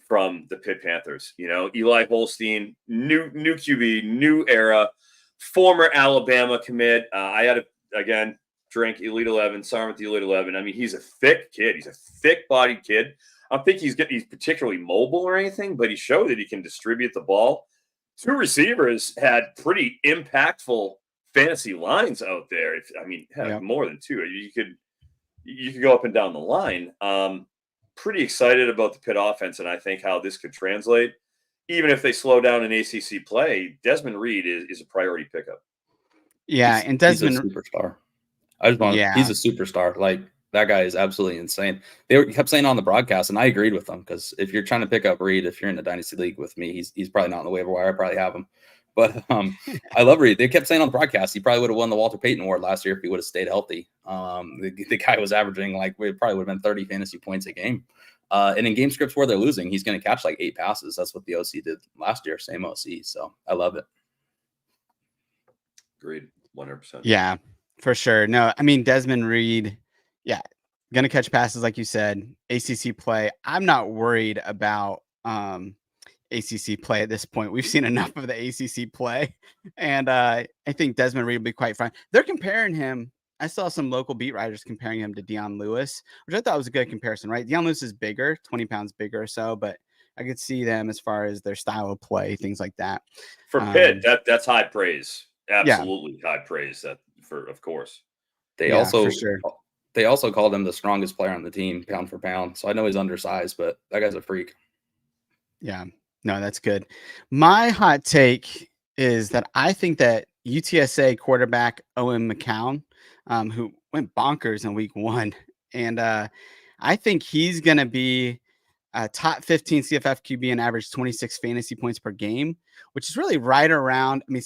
from the Pitt Panthers? Eli Holstein, new QB, new era, former Alabama commit. I had to, again, drink Elite 11, saw him at the Elite 11. I mean, he's a thick kid. He's a thick-bodied kid. I don't think he's particularly mobile or anything, but he showed that he can distribute the ball. 2 receivers had pretty impactful fantasy lines out there. More than 2. You could go up and down the line. Pretty excited about the Pitt offense, and I think how this could translate. Even if they slow down in ACC play, Desmond Reed is a priority pickup. Yeah, and Desmond, he's a superstar. He's a superstar. Like, that guy is absolutely insane. They kept saying on the broadcast, and I agreed with them, because if you're trying to pick up Reed, if you're in the Dynasty League with me, he's probably not on the waiver wire. I probably have him. But I love Reed. They kept saying on the broadcast he probably would have won the Walter Payton Award last year if he would have stayed healthy. The guy was averaging probably would have been 30 fantasy points a game. And in game scripts where they're losing, he's going to catch 8 passes. That's what the OC did last year, same OC. So I love it. Agreed, 100%. Yeah, for sure. No, I mean, Desmond Reed, yeah, going to catch passes, like you said. ACC play, I'm not worried about ACC play at this point. We've seen enough of the ACC play, and I think Desmond Reed will be quite fine. They're comparing him. I saw some local beat writers comparing him to Deion Lewis, which I thought was a good comparison, right? Deion Lewis is bigger, 20 pounds bigger or so, but I could see them as far as their style of play, things like that. For Pitt, that's high praise. Absolutely high praise. Of course. They also called him the strongest player on the team, pound for pound. So I know he's undersized, but that guy's a freak. Yeah. No, that's good. My hot take is that I think that UTSA quarterback Owen McCown, who went bonkers in week 1, and I think he's going to be a top 15 CFF QB and average 26 fantasy points per game, which is really right around. I mean,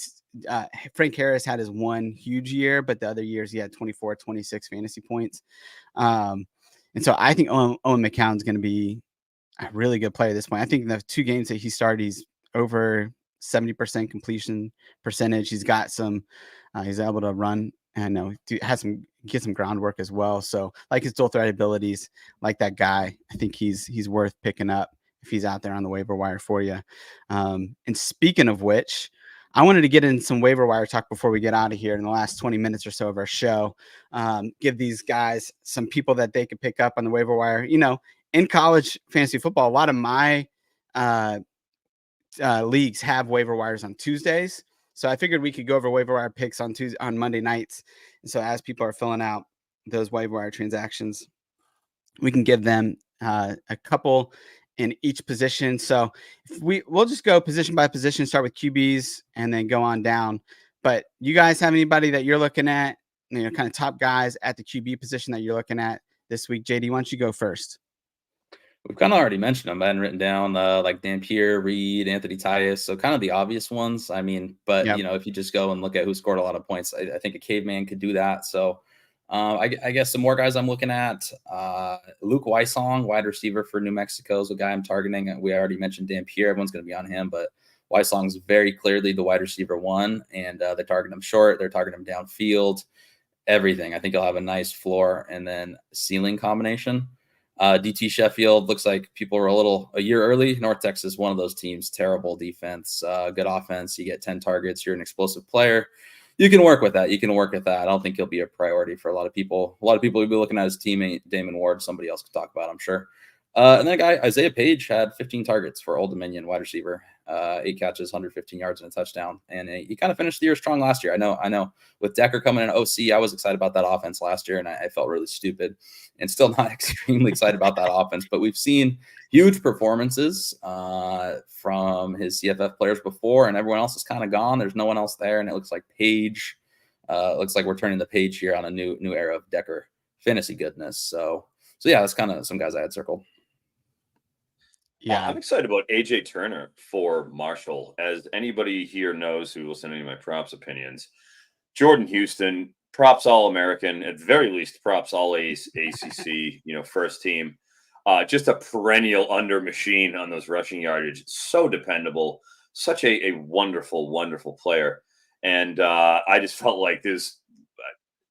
Frank Harris had his one huge year, but the other years he had 24, 26 fantasy points. And so I think Owen McCown's going to be a really good player at this point. I think in the 2 games that he started, he's over 70% completion percentage. He's got some, he's able to run and get some groundwork as well. So like his dual threat abilities, like that guy, I think he's worth picking up if he's out there on the waiver wire for you. And speaking of which, I wanted to get in some waiver wire talk before we get out of here in the last 20 minutes or so of our show. Give these guys some people that they could pick up on the waiver wire. In college fantasy football, a lot of my leagues have waiver wires on Tuesdays. So I figured we could go over waiver wire picks on Monday nights. And so as people are filling out those waiver wire transactions, we can give them a couple in each position. So we'll just go position by position, start with QBs and then go on down. But you guys have anybody that you're looking at, kind of top guys at the QB position that you're looking at this week? JD, why don't you go first? We've kind of already mentioned them. I hadn't written down like Dampier, Reed, Anthony Tyus. So kind of the obvious ones. I mean, but if you just go and look at who scored a lot of points, I think a caveman could do that. So I guess some more guys I'm looking at. Luke Weissong, wide receiver for New Mexico, is a guy I'm targeting. We already mentioned Dampier. Everyone's going to be on him, but Weissong's very clearly the wide receiver 1, and they're targeting him short. They're targeting him downfield, everything. I think he'll have a nice floor and then ceiling combination. DT Sheffield looks like people were a year early. North Texas, one of those teams, terrible defense, good offense. You get 10 targets. You're an explosive player. You can work with that. I don't think he'll be a priority for a lot of people. A lot of people will be looking at his teammate, Damon Ward. Somebody else could talk about, I'm sure. And then a guy, Isaiah Page, had 15 targets for Old Dominion, wide receiver, 8 catches, 115 yards, and a touchdown. And he kind of finished the year strong last year. I know. With Decker coming in OC, I was excited about that offense last year, and I felt really stupid and still not extremely excited about that offense. But we've seen huge performances from his CFF players before, and everyone else is kind of gone. There's no one else there, and it looks like Page. Looks like we're turning the page here on a new era of Decker fantasy goodness. So yeah, that's kind of some guys I had circled. Yeah, I'm excited about AJ Turner for Marshall. As anybody here knows who listens to any of my props opinions, Jordan Houston, props All-American, at the very least, props All-ACC, first team. Just a perennial under machine on those rushing yardage. So dependable. such a wonderful, wonderful player. And I just felt like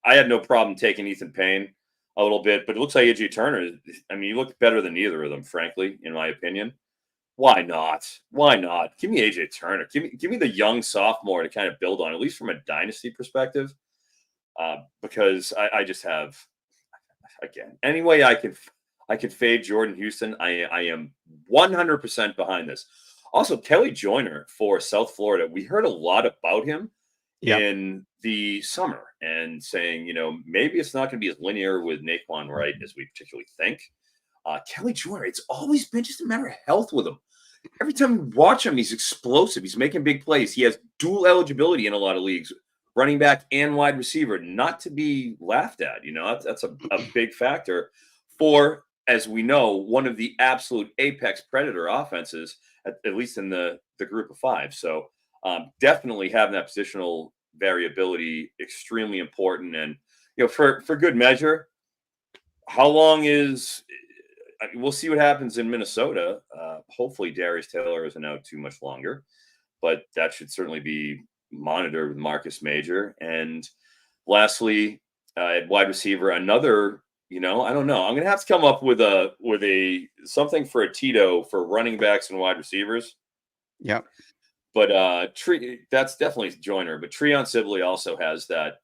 I had no problem taking Ethan Payne a little bit, but it looks like AJ Turner. I mean, he looked better than either of them, frankly, in my opinion. Why not? Why not? Give me AJ Turner. Give me the young sophomore to kind of build on, at least from a dynasty perspective. Because I just have, again, any way I can fade Jordan Houston. I am 100% behind this. Also, Kelly Joyner for South Florida. We heard a lot about him in the summer and saying, maybe it's not going to be as linear with Naquan Wright as we particularly think. Kelly Joyner, it's always been just a matter of health with him. Every time you watch him, he's explosive. He's making big plays. He has dual eligibility in a lot of leagues, running back and wide receiver, not to be laughed at. That's a big factor for, as we know, one of the absolute apex predator offenses, at least in the group of five. So definitely having that positional variability extremely important. And for good measure, how long is? We'll see what happens in Minnesota. Hopefully, Darius Taylor isn't out too much longer, but that should certainly be monitored with Marcus Major. And lastly, at wide receiver, another. I don't know. I'm gonna have to come up with a something for a Tito for running backs and wide receivers. Yep. But that's definitely Joyner. But Treon Sibley also has that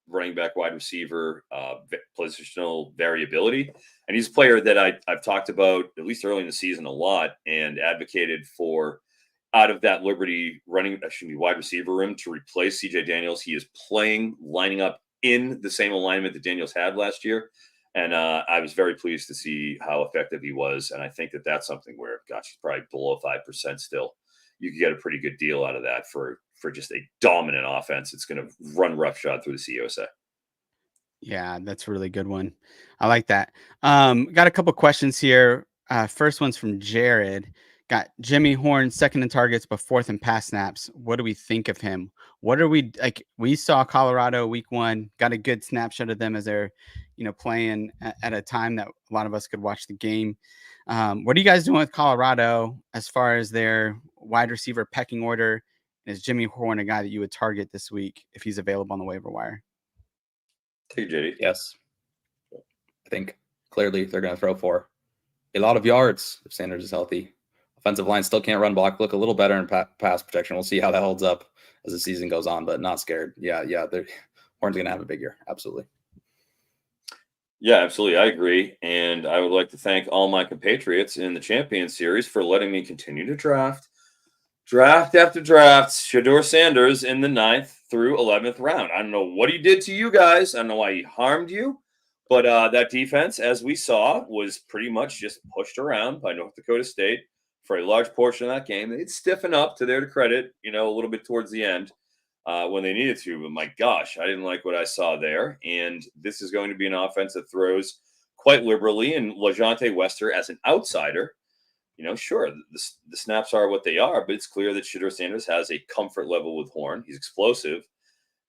running back, wide receiver, positional variability. And he's a player that I've talked about, at least early in the season, a lot, and advocated for out of that Liberty wide receiver room to replace CJ Daniels. He is lining up in the same alignment that Daniels had last year. And I was very pleased to see how effective he was. And I think that's something where, he's probably below 5% still. You could get a pretty good deal out of that for just a dominant offense. It's going to run roughshod through the COSA. Yeah, that's a really good one. I like that. Got a couple questions here. First one's from Jared. Got Jimmy Horn second in targets, but fourth in pass snaps. What do we think of him? What are we like? We saw Colorado week 1, got a good snapshot of them as they're, playing at a time that a lot of us could watch the game. What are you guys doing with Colorado as far as their wide receiver pecking order? Is Jimmy Horn a guy that you would target this week if he's available on the waiver wire? Take JD. Yes. I think clearly they're going to throw for a lot of yards if Sanders is healthy. Offensive line still can't run block, look a little better in pass protection. We'll see how that holds up as the season goes on, but not scared. Yeah. Horn's going to have a big year. Absolutely. Yeah, absolutely. I agree. And I would like to thank all my compatriots in the Champions Series for letting me continue to draft after draft Shedeur Sanders in the 9th through 11th round. I don't know what he did to you guys. I don't know why he harmed you. But that defense, as we saw, was pretty much just pushed around by North Dakota State for a large portion of that game. They'd stiffen up, to their credit, a little bit towards the end when they needed to. But my gosh, I didn't like what I saw there. And this is going to be an offense that throws quite liberally. And LeJonte Wester, as an outsider, sure, the snaps are what they are, but it's clear that Shedeur Sanders has a comfort level with Horn. He's explosive.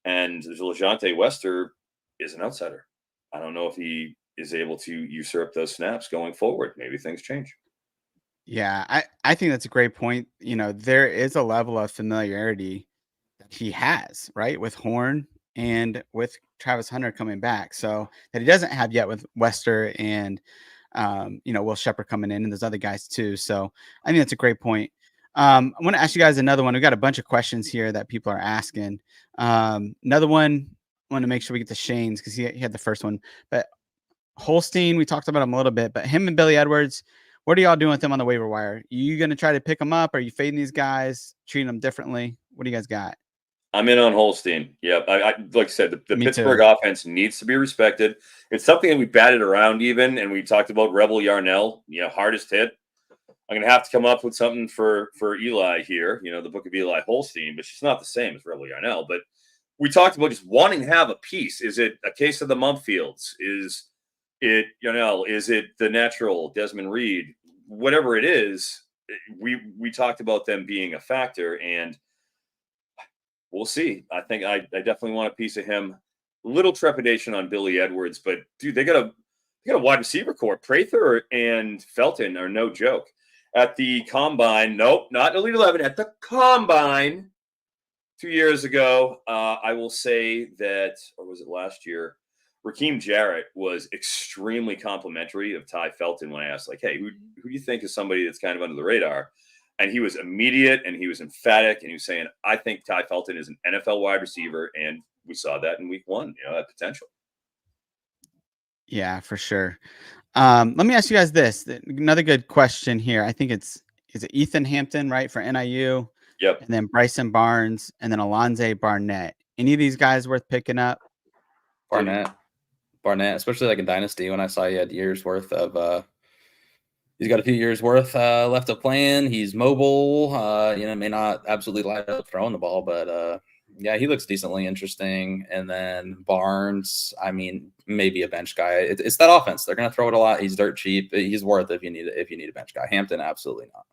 And LeJonte Wester is an outsider. I don't know if he is able to usurp those snaps going forward. Maybe things change. Yeah, I think that's a great point. There is a level of familiarity that he has, right, with Horn and with Travis Hunter coming back. So that he doesn't have yet with Wester and Will Shepherd coming in and there's other guys too. So I think that's a great point. I want to ask you guys another one. We've got a bunch of questions here that people are asking. Another one, I want to make sure we get to Shane's because he had the first one. But Holstein, we talked about him a little bit, but him and Billy Edwards, what are y'all doing with them on the waiver wire? Are you going to try to pick them up? Are you fading these guys, treating them differently? What do you guys got? I'm in on Holstein. Yeah, I like I said, the Me Pittsburgh too. offense needs to be respected. It's something that we batted around even, and we talked about Rebel Yarnell, hardest hit. I'm going to have to come up with something for Eli here, the Book of Eli Holstein, but she's not the same as Rebel Yarnell. But we talked about just wanting to have a piece. Is it a case of the Mumpfields? Is it Yarnell? Is it the natural Desmond Reed? Whatever it is, we talked about them being a factor, and we'll see. I think I definitely want a piece of him. Little trepidation on Billy Edwards, but dude, they got a wide receiver core. Prather and Felton are no joke. at the Combine. Nope, not Elite 11. At the Combine 2 years ago, I will say that, or was it last year? Raheem Jarrett was extremely complimentary of Ty Felton when I asked, like, hey, who do you think is somebody that's kind of under the radar? And he was immediate and he was emphatic and he was saying, I think Ty Felton is an NFL wide receiver. And we saw that in week 1, that potential. Yeah, for sure. Let me ask you guys this. Another good question here. I think is it Ethan Hampton, right, for NIU? Yep. And then Bryson Barnes and then Alonze Barnett. Any of these guys worth picking up? Barnett, especially like in Dynasty when I saw he had years worth of he's got a few years worth left of playing. He's mobile, may not absolutely light up throwing the ball, but yeah, he looks decently interesting. And then Barnes, I mean, maybe a bench guy. It's that offense. They're going to throw it a lot. He's dirt cheap. He's worth it if you need a bench guy. Hampton, absolutely not.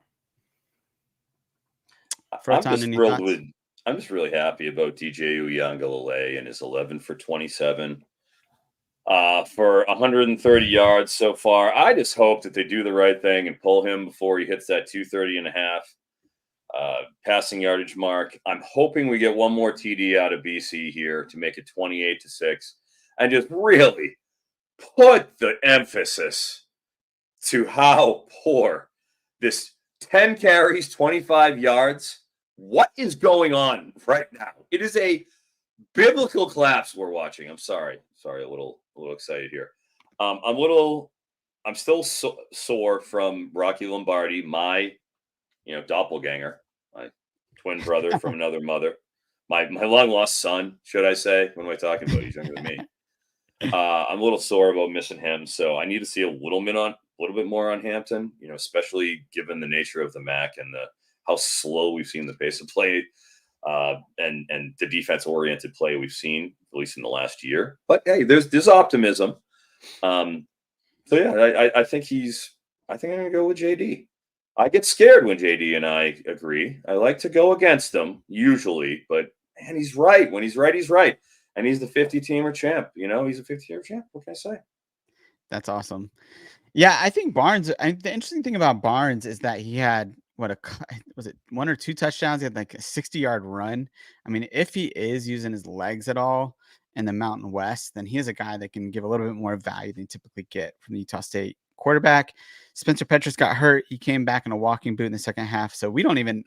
I'm just really happy about DJ Uiagalelei and his 11 for 27 for 130 yards so far. I just hope that they do the right thing and pull him before he hits that 230.5 passing yardage mark. I'm hoping we get one more TD out of BC here to make it 28-6 and just really put the emphasis to how poor this 10 carries, 25 yards. What is going on right now? It is a biblical collapse we're watching. I'm sorry, a little excited here. I'm still sore from Rocky Lombardi, my doppelganger, my twin brother from another mother, my long lost son, should I say? What am I talking about? He's younger than me. I'm a little sore about missing him, so I need to see a little bit more on Hampton. Especially given the nature of the MAC and how slow we've seen the pace of play, and the defense-oriented play we've seen, at least in the last year. But hey, there's optimism. So yeah, I think I'm gonna go with JD. I get scared when JD and I agree. I like to go against him usually, but man, he's right. When he's right, he's right. And he's the 50-teamer champ. He's a 50-teamer champ. What can I say? That's awesome. Yeah, I think Barnes. The interesting thing about Barnes is that he had was it 1 or 2 touchdowns? He had like a 60-yard run. I mean, if he is using his legs at all in the Mountain West, then he is a guy that can give a little bit more value than you typically get from the Utah State quarterback. Spencer Petras got hurt. He came back in a walking boot in the second half. So we don't even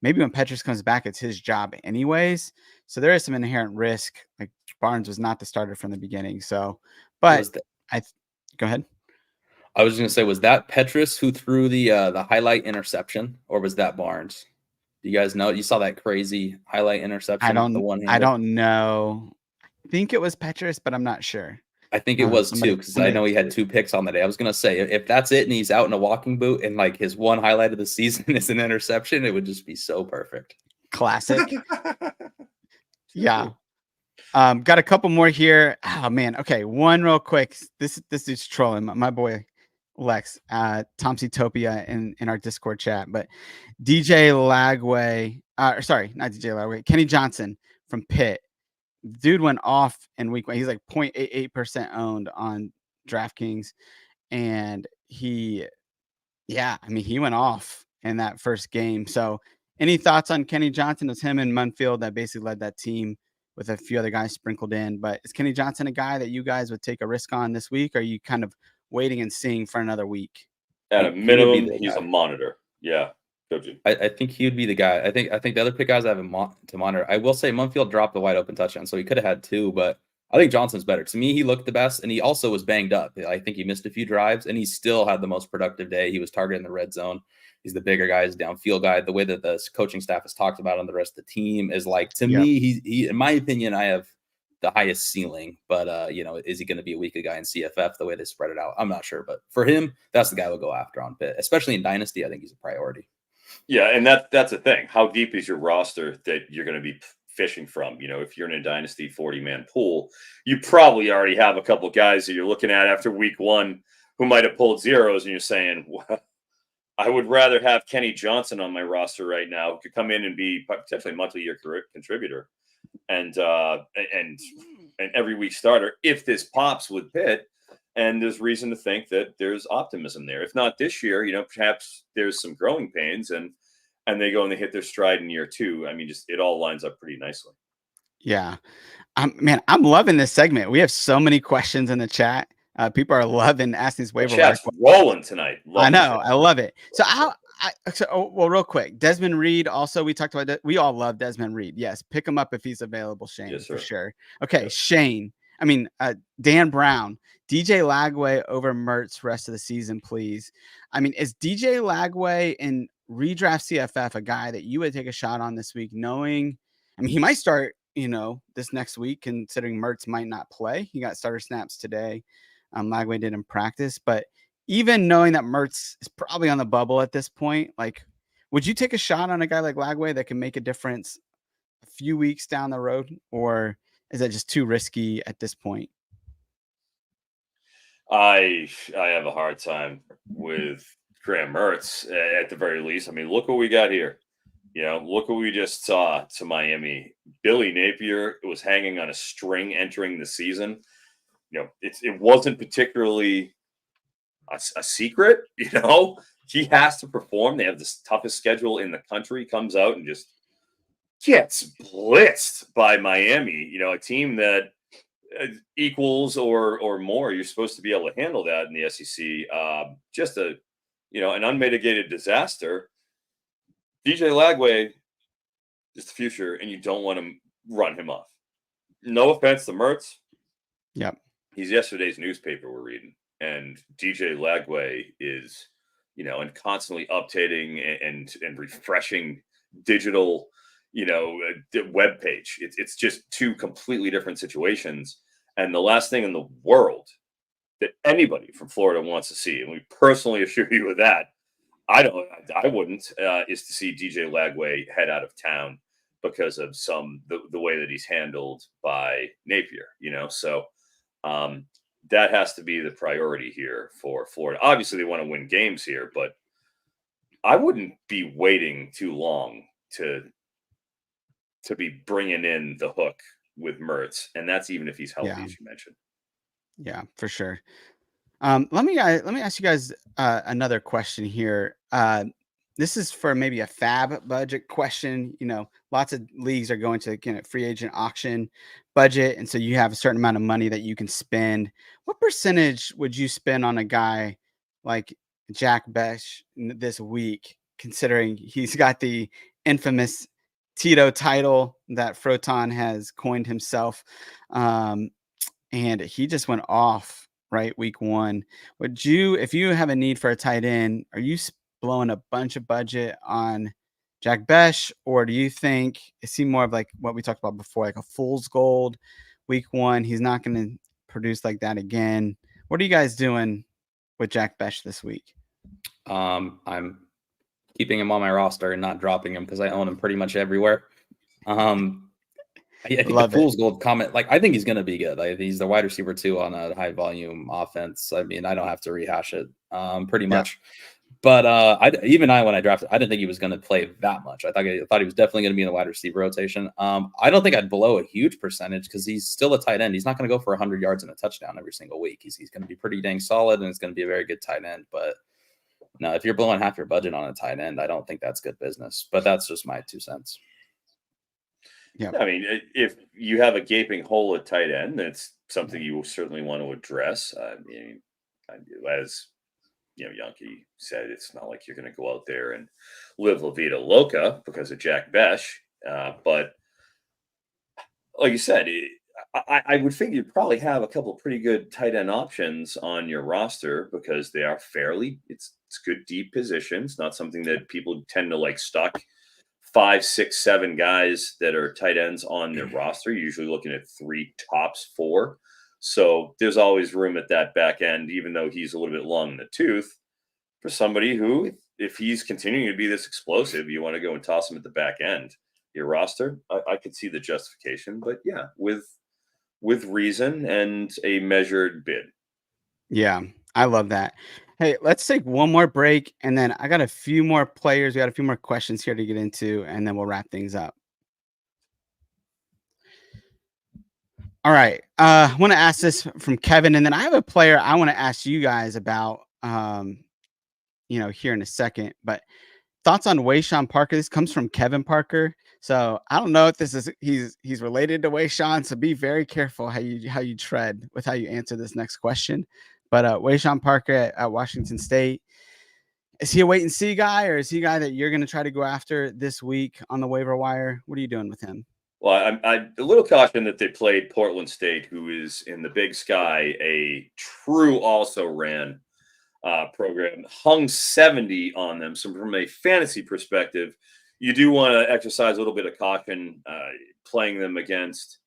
maybe when Petras comes back, it's his job anyways. So there is some inherent risk. Like Barnes was not the starter from the beginning. So, but go ahead. I was going to say, was that Petras who threw the highlight interception, or was that Barnes? Do you guys know? You saw that crazy highlight interception? I don't know. I think it was Petras, but I'm not sure. I think it was too, because I know he had 2 picks on the day. I was going to say, if that's it and he's out in a walking boot and like his one highlight of the season is an interception, it would just be so perfect. Classic. Yeah. Got a couple more here. Oh man. Okay. One real quick. This is trolling my boy Lex, Tomsy-topia in our Discord chat, but DJ Lagway, sorry, not DJ Lagway, Kenny Johnson from Pitt. Dude went off in week 1. He's like 0.88% owned on DraftKings. And he went off in that first game. So any thoughts on Kenny Johnson? It was him and Munfield that basically led that team with a few other guys sprinkled in. But is Kenny Johnson a guy that you guys would take a risk on this week? Or are you kind of waiting and seeing for another week? At a minimum, he's a monitor. Yeah. I think he would be the guy. I think the other pick guys I have to monitor. I will say Munfield dropped the wide open touchdown, so he could have had 2, but I think Johnson's better. To me, he looked the best, and he also was banged up. I think he missed a few drives, and he still had the most productive day. He was targeting the red zone. He's the bigger guy, he's downfield guy. The way that the coaching staff has talked about on the rest of the team is like, to me, he in my opinion, I have the highest ceiling, but is he going to be a weaker guy in CFF the way they spread it out? I'm not sure, but for him, that's the guy we'll go after on Pitt, especially in Dynasty. I think he's a priority. Yeah, and that's the thing. How deep is your roster that you're going to be fishing from? If you're in a Dynasty 40-man pool, you probably already have a couple guys that you're looking at after week 1 who might have pulled zeros, and you're saying, well, I would rather have Kenny Johnson on my roster right now, who could come in and be potentially a monthly-year contributor and every week starter if this pops with Pitt. And there's reason to think that there's optimism there. If not this year, perhaps there's some growing pains and they go and they hit their stride in year 2. I mean, just it all lines up pretty nicely. Yeah. Man, I'm loving this segment. We have so many questions in the chat. People are loving asking these waiver wire Chat's rolling tonight. I know. I love it. So real quick, Desmond Reed. Also, we talked about that. We all love Desmond Reed. Yes. Pick him up if he's available, Shane, Yes, for sir. sure. Okay. Yes. Shane. Dan Brown, DJ Lagway over Mertz rest of the season, please. I mean, is DJ Lagway in redraft CFF a guy that you would take a shot on this week, knowing, he might start, this next week, considering Mertz might not play. He got starter snaps today. Lagway did in practice, but even knowing that Mertz is probably on the bubble at this point, like, would you take a shot on a guy like Lagway that can make a difference a few weeks down the road, or is that just too risky at this point? I have a hard time with Graham Mertz at the very least. I mean, look what we got here. Look what we just saw to Miami. Billy Napier was hanging on a string entering the season. It wasn't particularly a secret. He has to perform. They have the toughest schedule in the country. Comes out and just gets blitzed by Miami. A team that equals or more. You're supposed to be able to handle that in the SEC. Just an unmitigated disaster. DJ Lagway is the future, and you don't want to run him off. No offense to Mertz. Yep. He's yesterday's newspaper we're reading, and DJ Lagway is, and constantly updating and refreshing digital, web page. It's just two completely different situations. And the last thing in the world that anybody from Florida wants to see, and we personally assure you of that, I wouldn't, is to see DJ Lagway head out of town because of the way that he's handled by Napier, So that has to be the priority here for Florida. Obviously, they want to win games here, but I wouldn't be waiting too long to be bringing in the hook with Mertz, and that's even if he's healthy, as you mentioned. Yeah, for sure. Let me ask you guys another question here. This is for maybe a fab budget question. Lots of leagues are going to free agent auction budget, and so you have a certain amount of money that you can spend. What percentage would you spend on a guy like Jack Besh this week, considering he's got the infamous Tito title that Froton has coined himself, and he just went off week 1? Would you, if you have a need for a tight end, are you blowing a bunch of budget on Jack Besh, or do you think is he more of like what we talked about before, like a fool's gold week 1? He's not going to produce like that again. What are you guys doing with Jack Besh this week? I'm keeping him on my roster and not dropping him because I own him pretty much everywhere. I think the fool's gold comment, I think he's going to be good. He's the wide receiver 2 on a high volume offense. I mean, I don't have to rehash it pretty much. But when I drafted, I didn't think he was going to play that much. I thought he was definitely going to be in the wide receiver rotation. I don't think I'd blow a huge percentage because he's still a tight end. He's not going to go for 100 yards and a touchdown every single week. He's going to be pretty dang solid, and it's going to be a very good tight end. But no, if you're blowing half your budget on a tight end, I don't think that's good business. But that's just my 2 cents. Yeah, I mean, if you have a gaping hole at tight end, that's something you certainly want to address. I mean, as Yonke said, it's not like you're going to go out there and live La Vida Loca because of Jack Besh. But like you said, I would think you'd probably have a couple of pretty good tight end options on your roster because they are it's good deep positions, not something that people tend to stock 5, 6, 7 guys that are tight ends on their roster. You're usually looking at 3, tops 4. So there's always room at that back end, even though he's a little bit long in the tooth, for somebody who, if he's continuing to be this explosive, you want to go and toss him at the back end. Your roster, I could see the justification, but yeah, with reason and a measured bid. Yeah, I love that. Hey, let's take one more break, and then I got a few more players. We got a few more questions here to get into, and then we'll wrap things up. All right. I want to ask this from Kevin, and then I have a player I want to ask you guys about, here in a second. But thoughts on Wayshawn Parker? This comes from Kevin Parker. So I don't know if this is he's related to Wayshawn. So be very careful how you tread with how you answer this next question. But Wayshawn Parker at Washington State, is he a wait and see guy, or is he a guy that you're going to try to go after this week on the waiver wire? What are you doing with him? Well, I'm a little cautioned that they played Portland State, who is in the Big Sky, a true also ran program, hung 70 on them. So from a fantasy perspective, you do want to exercise a little bit of caution playing them against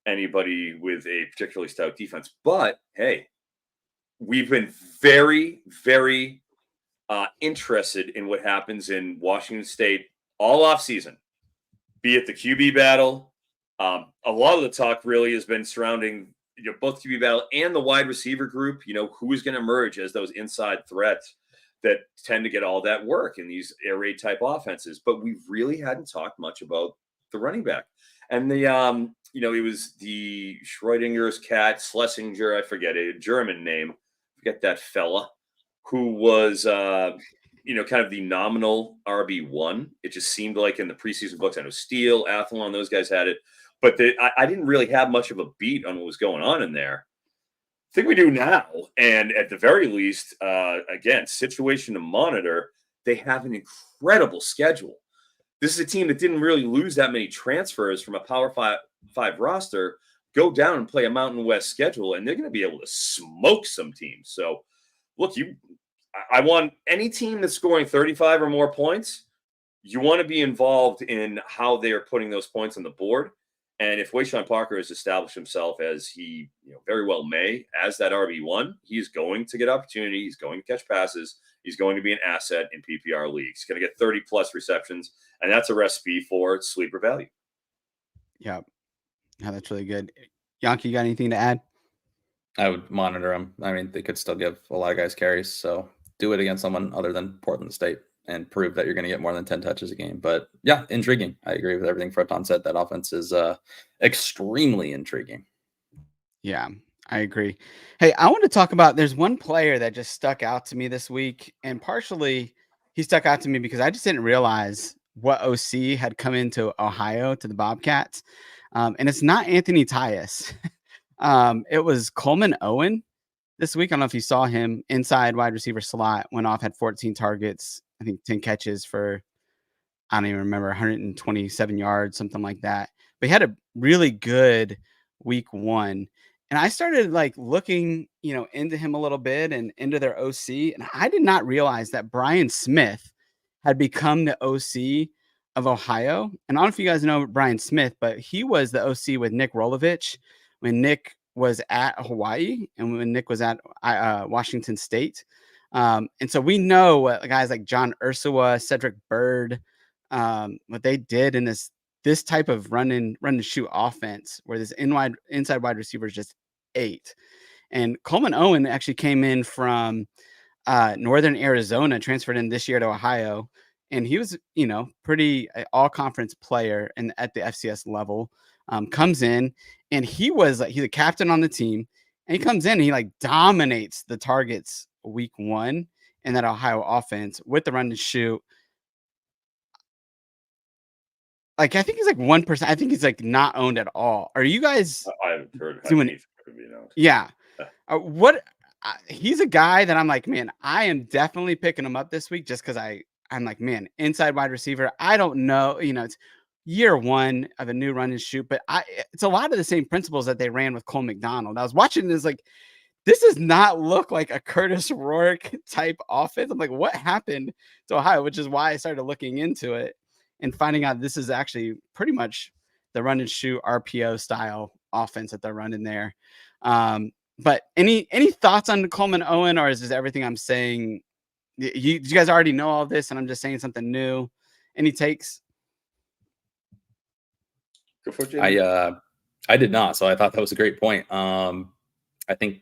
anybody with a particularly stout defense. But hey, we've been very, very interested in what happens in Washington State all offseason. Be it the QB battle. A lot of the talk really has been surrounding both QB battle and the wide receiver group. Who is going to emerge as those inside threats that tend to get all that work in these air raid type offenses. But we really hadn't talked much about the running back. And the it was the Schrodinger's cat, Schlesinger, I forget a German name, forget that fella, who was kind of the nominal RB1. It just seemed like in the preseason books, I know Steele, Athlon, those guys had it. But I didn't really have much of a beat on what was going on in there. I think we do now. And at the very least, again, situation to monitor. They have an incredible schedule. This is a team that didn't really lose that many transfers from a Power 5 roster, go down and play a Mountain West schedule, and they're going to be able to smoke some teams. So, look, I want any team that's scoring 35 or more points, you want to be involved in how they are putting those points on the board. And if Wayshawn Parker has established himself as he very well may, as that RB1, he's going to get opportunity. He's going to catch passes. He's going to be an asset in PPR leagues. He's going to get 30-plus receptions, and that's a recipe for sleeper value. Yeah, that's really good. Yankee, you got anything to add? I would monitor them. I mean, they could still give a lot of guys carries, so do it against someone other than Portland State and prove that you're going to get more than 10 touches a game. But yeah, intriguing. I agree with everything Fredon said. That offense is extremely intriguing. Yeah, I agree. Hey, I want to talk about, there's one player that just stuck out to me this week, and partially he stuck out to me because I just didn't realize what OC had come into Ohio to the Bobcats. And it's not Anthony Tyus. It was Coleman Owen this week. I don't know if you saw him inside wide receiver slot, went off, had 14 targets, I think 10 catches for, I don't even remember, 127 yards, something like that. But he had a really good week one. And I started looking, into him a little bit and into their OC. And I did not realize that Brian Smith had become the OC of Ohio. And I don't know if you guys know Brian Smith, but he was the OC with Nick Rolovich when Nick was at Hawaii and when Nick was at Washington State. And so we know what guys like John Ursua, Cedric Bird, what they did in this type of run and shoot offense where this inside wide receivers just ate. And Coleman Owen actually came in from Northern Arizona, transferred in this year to Ohio. And he was, pretty all conference player at the FCS level. Comes in and he's a captain on the team, and he comes in and he dominates the targets week one in that Ohio offense with the run and shoot. I think he's 1%. I think he's not owned at all. Are you guys? I haven't heard doing it. Yeah. He's a guy that I'm man, I am definitely picking him up this week just because I'm man, inside wide receiver. I don't know, it's year one of a new run and shoot, but it's a lot of the same principles that they ran with Cole McDonald. I was watching this this does not look like a Curtis Rourke type offense. I'm what happened to Ohio, which is why I started looking into it and finding out this is actually pretty much the run and shoot RPO style offense that they're running there. But any thoughts on Coleman Owen, or is this everything I'm saying? You guys already know all this, and I'm just saying something new. Any takes? Go for it, I did not, so I thought that was a great point. I think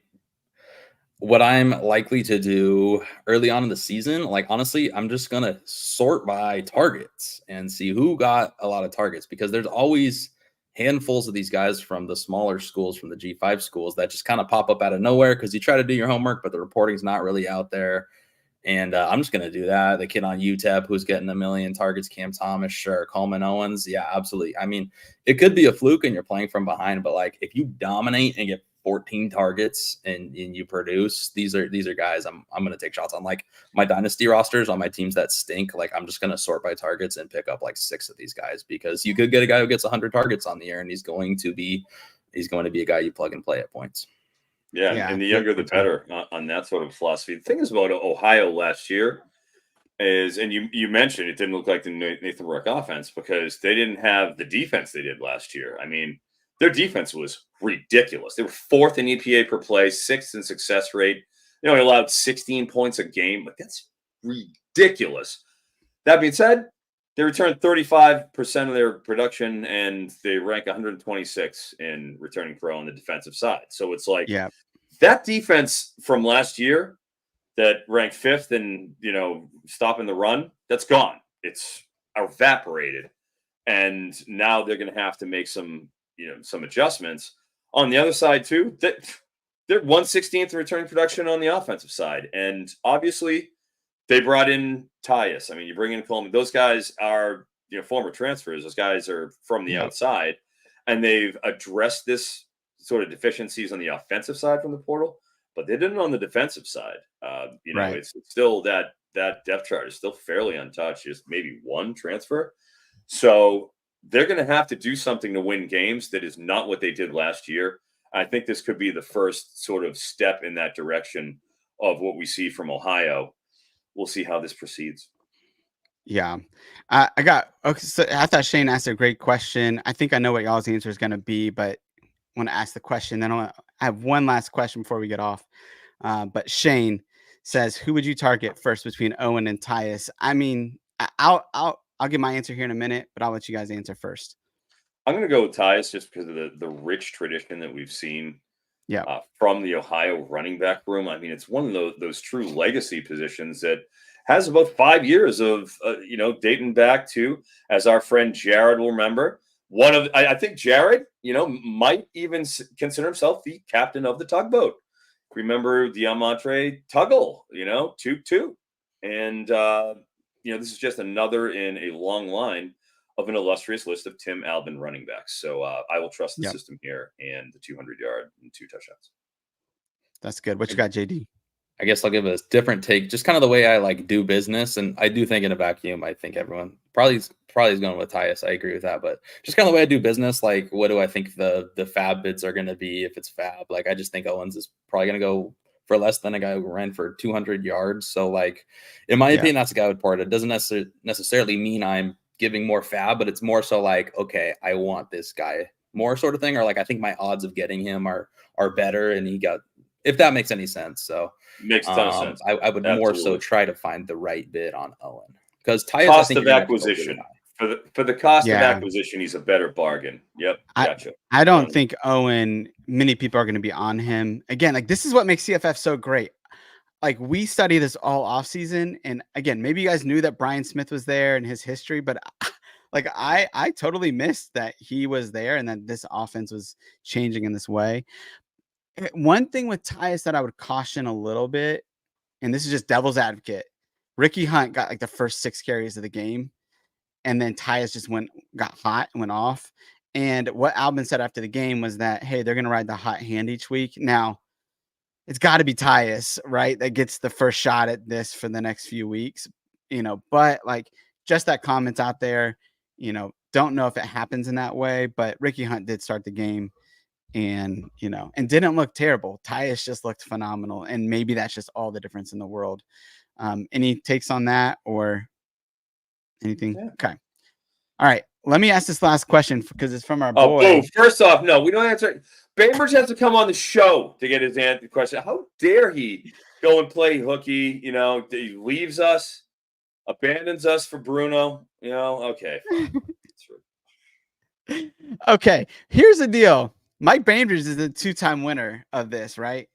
what I'm likely to do early on in the season, honestly, I'm just going to sort by targets and see who got a lot of targets, because there's always handfuls of these guys from the smaller schools, from the G5 schools, that just kind of pop up out of nowhere because you try to do your homework, but the reporting's not really out there. And I'm just going to do that. The kid on UTEP who's getting 1 million targets, Cam Thomas, sure. Coleman Owens, yeah, absolutely. I mean, it could be a fluke and you're playing from behind, but like if you dominate and get 14 targets and you produce, these are guys I'm going to take shots on. Like my dynasty rosters on my teams that stink, like I'm just going to sort by targets and pick up like 6 of these guys, because you could get a guy who gets 100 targets on the year and he's going to be a guy you plug and play at points. Yeah, and the younger the better on that sort of philosophy. The thing is about Ohio last year is, and you mentioned it didn't look like the Nathan Rourke offense because they didn't have the defense they did last year. I mean, their defense was ridiculous. They were 4th in EPA per play, 6th in success rate. They only allowed 16 points a game. Like, that's ridiculous. That being said, they returned 35% of their production, and they rank 126 in returning pro on the defensive side. So it's like, that defense from last year that ranked 5th in, stopping the run, that's gone. It's evaporated. And now they're going to have to make some adjustments. On the other side, too, they're 116th in returning production on the offensive side. And obviously, they brought in Tyus. I mean, you bring in Coleman. Those guys are, former transfers. Those guys are from the outside. And they've addressed this sort of deficiencies on the offensive side from the portal, but they didn't on the defensive side. It's still that depth chart is still fairly untouched. Just maybe one transfer. So they're going to have to do something to win games. That is not what they did last year. I think this could be the first sort of step in that direction of what we see from Ohio. We'll see how this proceeds. Yeah. So I thought Shane asked a great question. I think I know what y'all's answer is going to be, but I want to ask the question. Then I have one last question before we get off. But Shane says, who would you target first between Owen and Tyus? I mean, I'll give my answer here in a minute, but I'll let you guys answer first. I'm going to go with Tyus just because of the rich tradition that we've seen from the Ohio running back room. I mean, it's one of those true legacy positions that has about 5 years of, dating back to, as our friend Jared will remember, I think Jared, might even consider himself the captain of the tugboat. Remember the Amontre Tuggle, 2-2. And, this is just another in a long line of an illustrious list of Tim Albin running backs. So I will trust the system here and the 200-yard and 2 touchdowns. That's good. What you got, JD? I guess I'll give a different take, just kind of the way I do business. And I do think in a vacuum, I think everyone probably is going with Tyus. I agree with that, but just kind of the way I do business, like what do I think the fab bids are going to be if it's fab? Like, I just think Owens is probably going to go for less than a guy who ran for 200 yards. So like, in my opinion, that's a guy I would port. It doesn't necessarily mean I'm giving more fab, but it's more so like, okay, I want this guy more sort of thing. Or like, I think my odds of getting him are better. And he got, if that makes any sense. So makes a ton of sense. I would Absolutely. more so try to find the right bid on Owen, because Tyus, cost of acquisition for the cost of acquisition, he's a better bargain. Yep, gotcha. I don't think Owen. Many people are going to be on him again. Like, this is what makes CFF so great. Like, we study this all off season, and again, maybe you guys knew that Brian Smith was there and his history, but like I totally missed that he was there and that this offense was changing in this way. One thing with Tyus that I would caution a little bit, and this is just devil's advocate, Ricky Hunt got like the first 6 carries of the game, and then Tyus just got hot and went off. And what Albin said after the game was that, hey, they're going to ride the hot hand each week. Now, it's got to be Tyus, right, that gets the first shot at this for the next few weeks, but like, just that comment out there, don't know if it happens in that way, but Ricky Hunt did start the game. And, and didn't look terrible. Tyus just looked phenomenal. And maybe that's just all the difference in the world. Any takes on that or anything? Yeah. Okay. All right. Let me ask this last question because it's from our boy. First off, no, we don't answer. Bainbridge has to come on the show to get his answer question. How dare he go and play hooky? He leaves us, abandons us for Bruno. Okay. Okay. Here's the deal. Mike Bainbridge is a 2-time winner of this, right?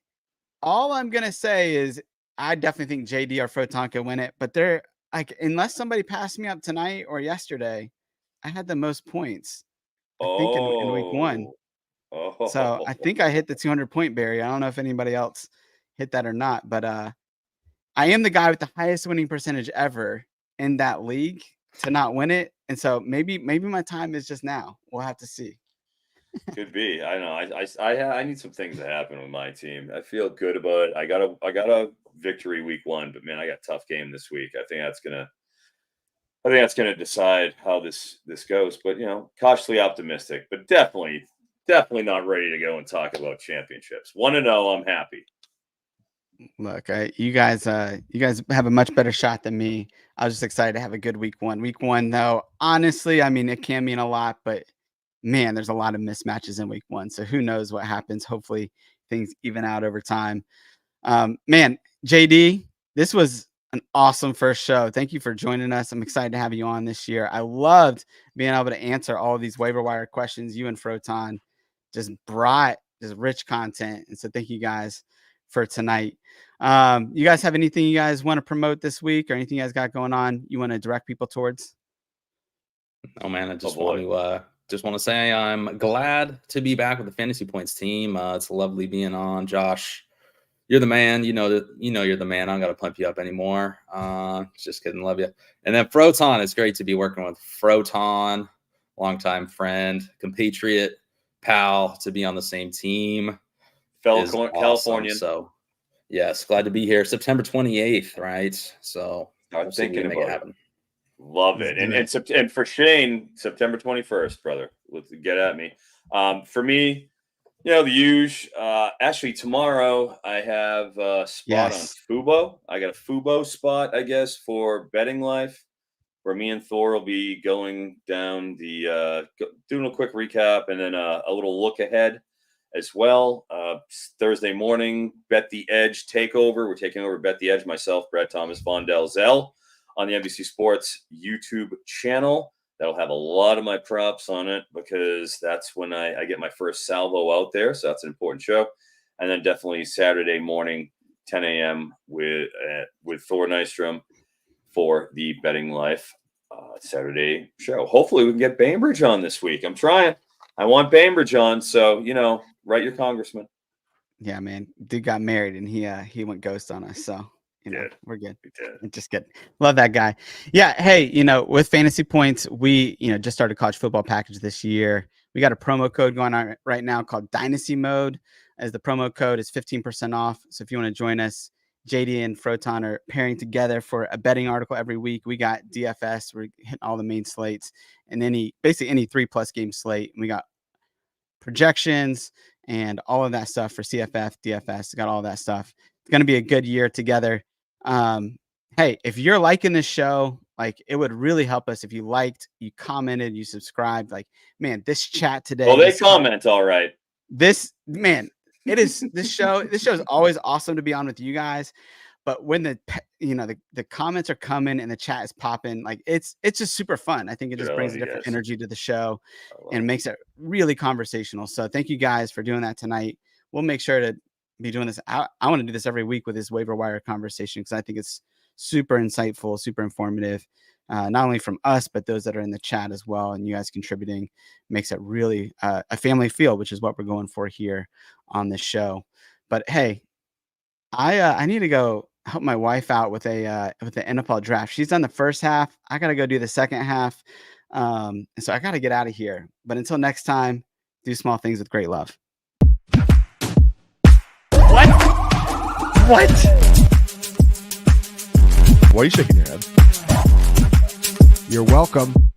All I'm going to say is I definitely think JD or Frotonka win it, but they're like, unless somebody passed me up tonight or yesterday, I had the most points I think in week 1. Oh. So I think I hit the 200-point barrier. I don't know if anybody else hit that or not, but I am the guy with the highest winning percentage ever in that league to not win it. And so maybe my time is just now. We'll have to see. Could be. I know. I need some things to happen with my team. I feel good about it. I got a victory week 1, but man, I got a tough game this week. I think that's gonna decide how this goes. But cautiously optimistic, but definitely not ready to go and talk about championships. 1-0, I'm happy. Look, you guys have a much better shot than me. I was just excited to have a good week 1. Week 1, though, honestly, I mean, it can mean a lot, but man, there's a lot of mismatches in week 1. So who knows what happens? Hopefully things even out over time. Man, JD, this was an awesome first show. Thank you for joining us. I'm excited to have you on this year. I loved being able to answer all of these waiver wire questions. You and Froton just brought just rich content. And so thank you guys for tonight. You guys have anything you guys want to promote this week or anything you guys got going on you want to direct people towards? Oh man, I just want to say I'm glad to be back with the Fantasy Points team. It's lovely being on. Josh, you're the man. You know you're the man. I don't got to pump you up anymore. Just kidding. Love you. And then Froton, it's great to be working with Froton, longtime friend, compatriot, pal, to be on the same team. Fellow Awesome. Californian. So yes, glad to be here. September 28th, right? So I'm thinking about it. Happen. Love it. And for Shane, September 21st, brother. Let's get at me. For me, the usual. Actually, tomorrow I have a spot on Fubo. I got a Fubo spot, I guess, for Betting Life, where me and Thor will be going down doing a quick recap and then a little look ahead as well. Thursday morning, Bet the Edge takeover. We're taking over Bet the Edge, myself, Brett Thomas, Von Dalzell, on the NBC Sports YouTube channel. That'll have a lot of my props on it because that's when I get my first salvo out there. So that's an important show. And then definitely Saturday morning, 10 a.m. with Thor Nystrom for the Betting Life Saturday show. Hopefully we can get Bainbridge on this week. I'm trying. I want Bainbridge on. So, write your congressman. Yeah, man. Dude got married and he went ghost on us. So we're good. Just good. Love that guy. Yeah. Hey, with Fantasy Points, we, just started college football package this year. We got a promo code going on right now called Dynasty Mode, as the promo code is 15% off. So if you want to join us, JD and Froton are pairing together for a betting article every week. We got DFS. We're hitting all the main slates and basically any 3+ game slate. We got projections and all of that stuff for CFF, DFS. Got all that stuff. It's going to be a good year together. Hey, if you're liking this show, it would really help us if you liked, you commented, you subscribed. Man, this chat today. Well, they comment all right. This show is always awesome to be on with you guys. But when the comments are coming and the chat is popping, it's just super fun. I think it just brings a different energy to the show and makes it really conversational. So thank you guys for doing that tonight. We'll make sure to be doing this. I want to do this every week with this waiver wire conversation because I think it's super insightful, super informative, not only from us, but those that are in the chat as well. And you guys contributing makes it really a family feel, which is what we're going for here on this show. But hey, I need to go help my wife out with the NFL draft. She's done the first half. I got to go do the second half. And so I got to get out of here. But until next time, do small things with great love. What? Why are you shaking your head? You're welcome.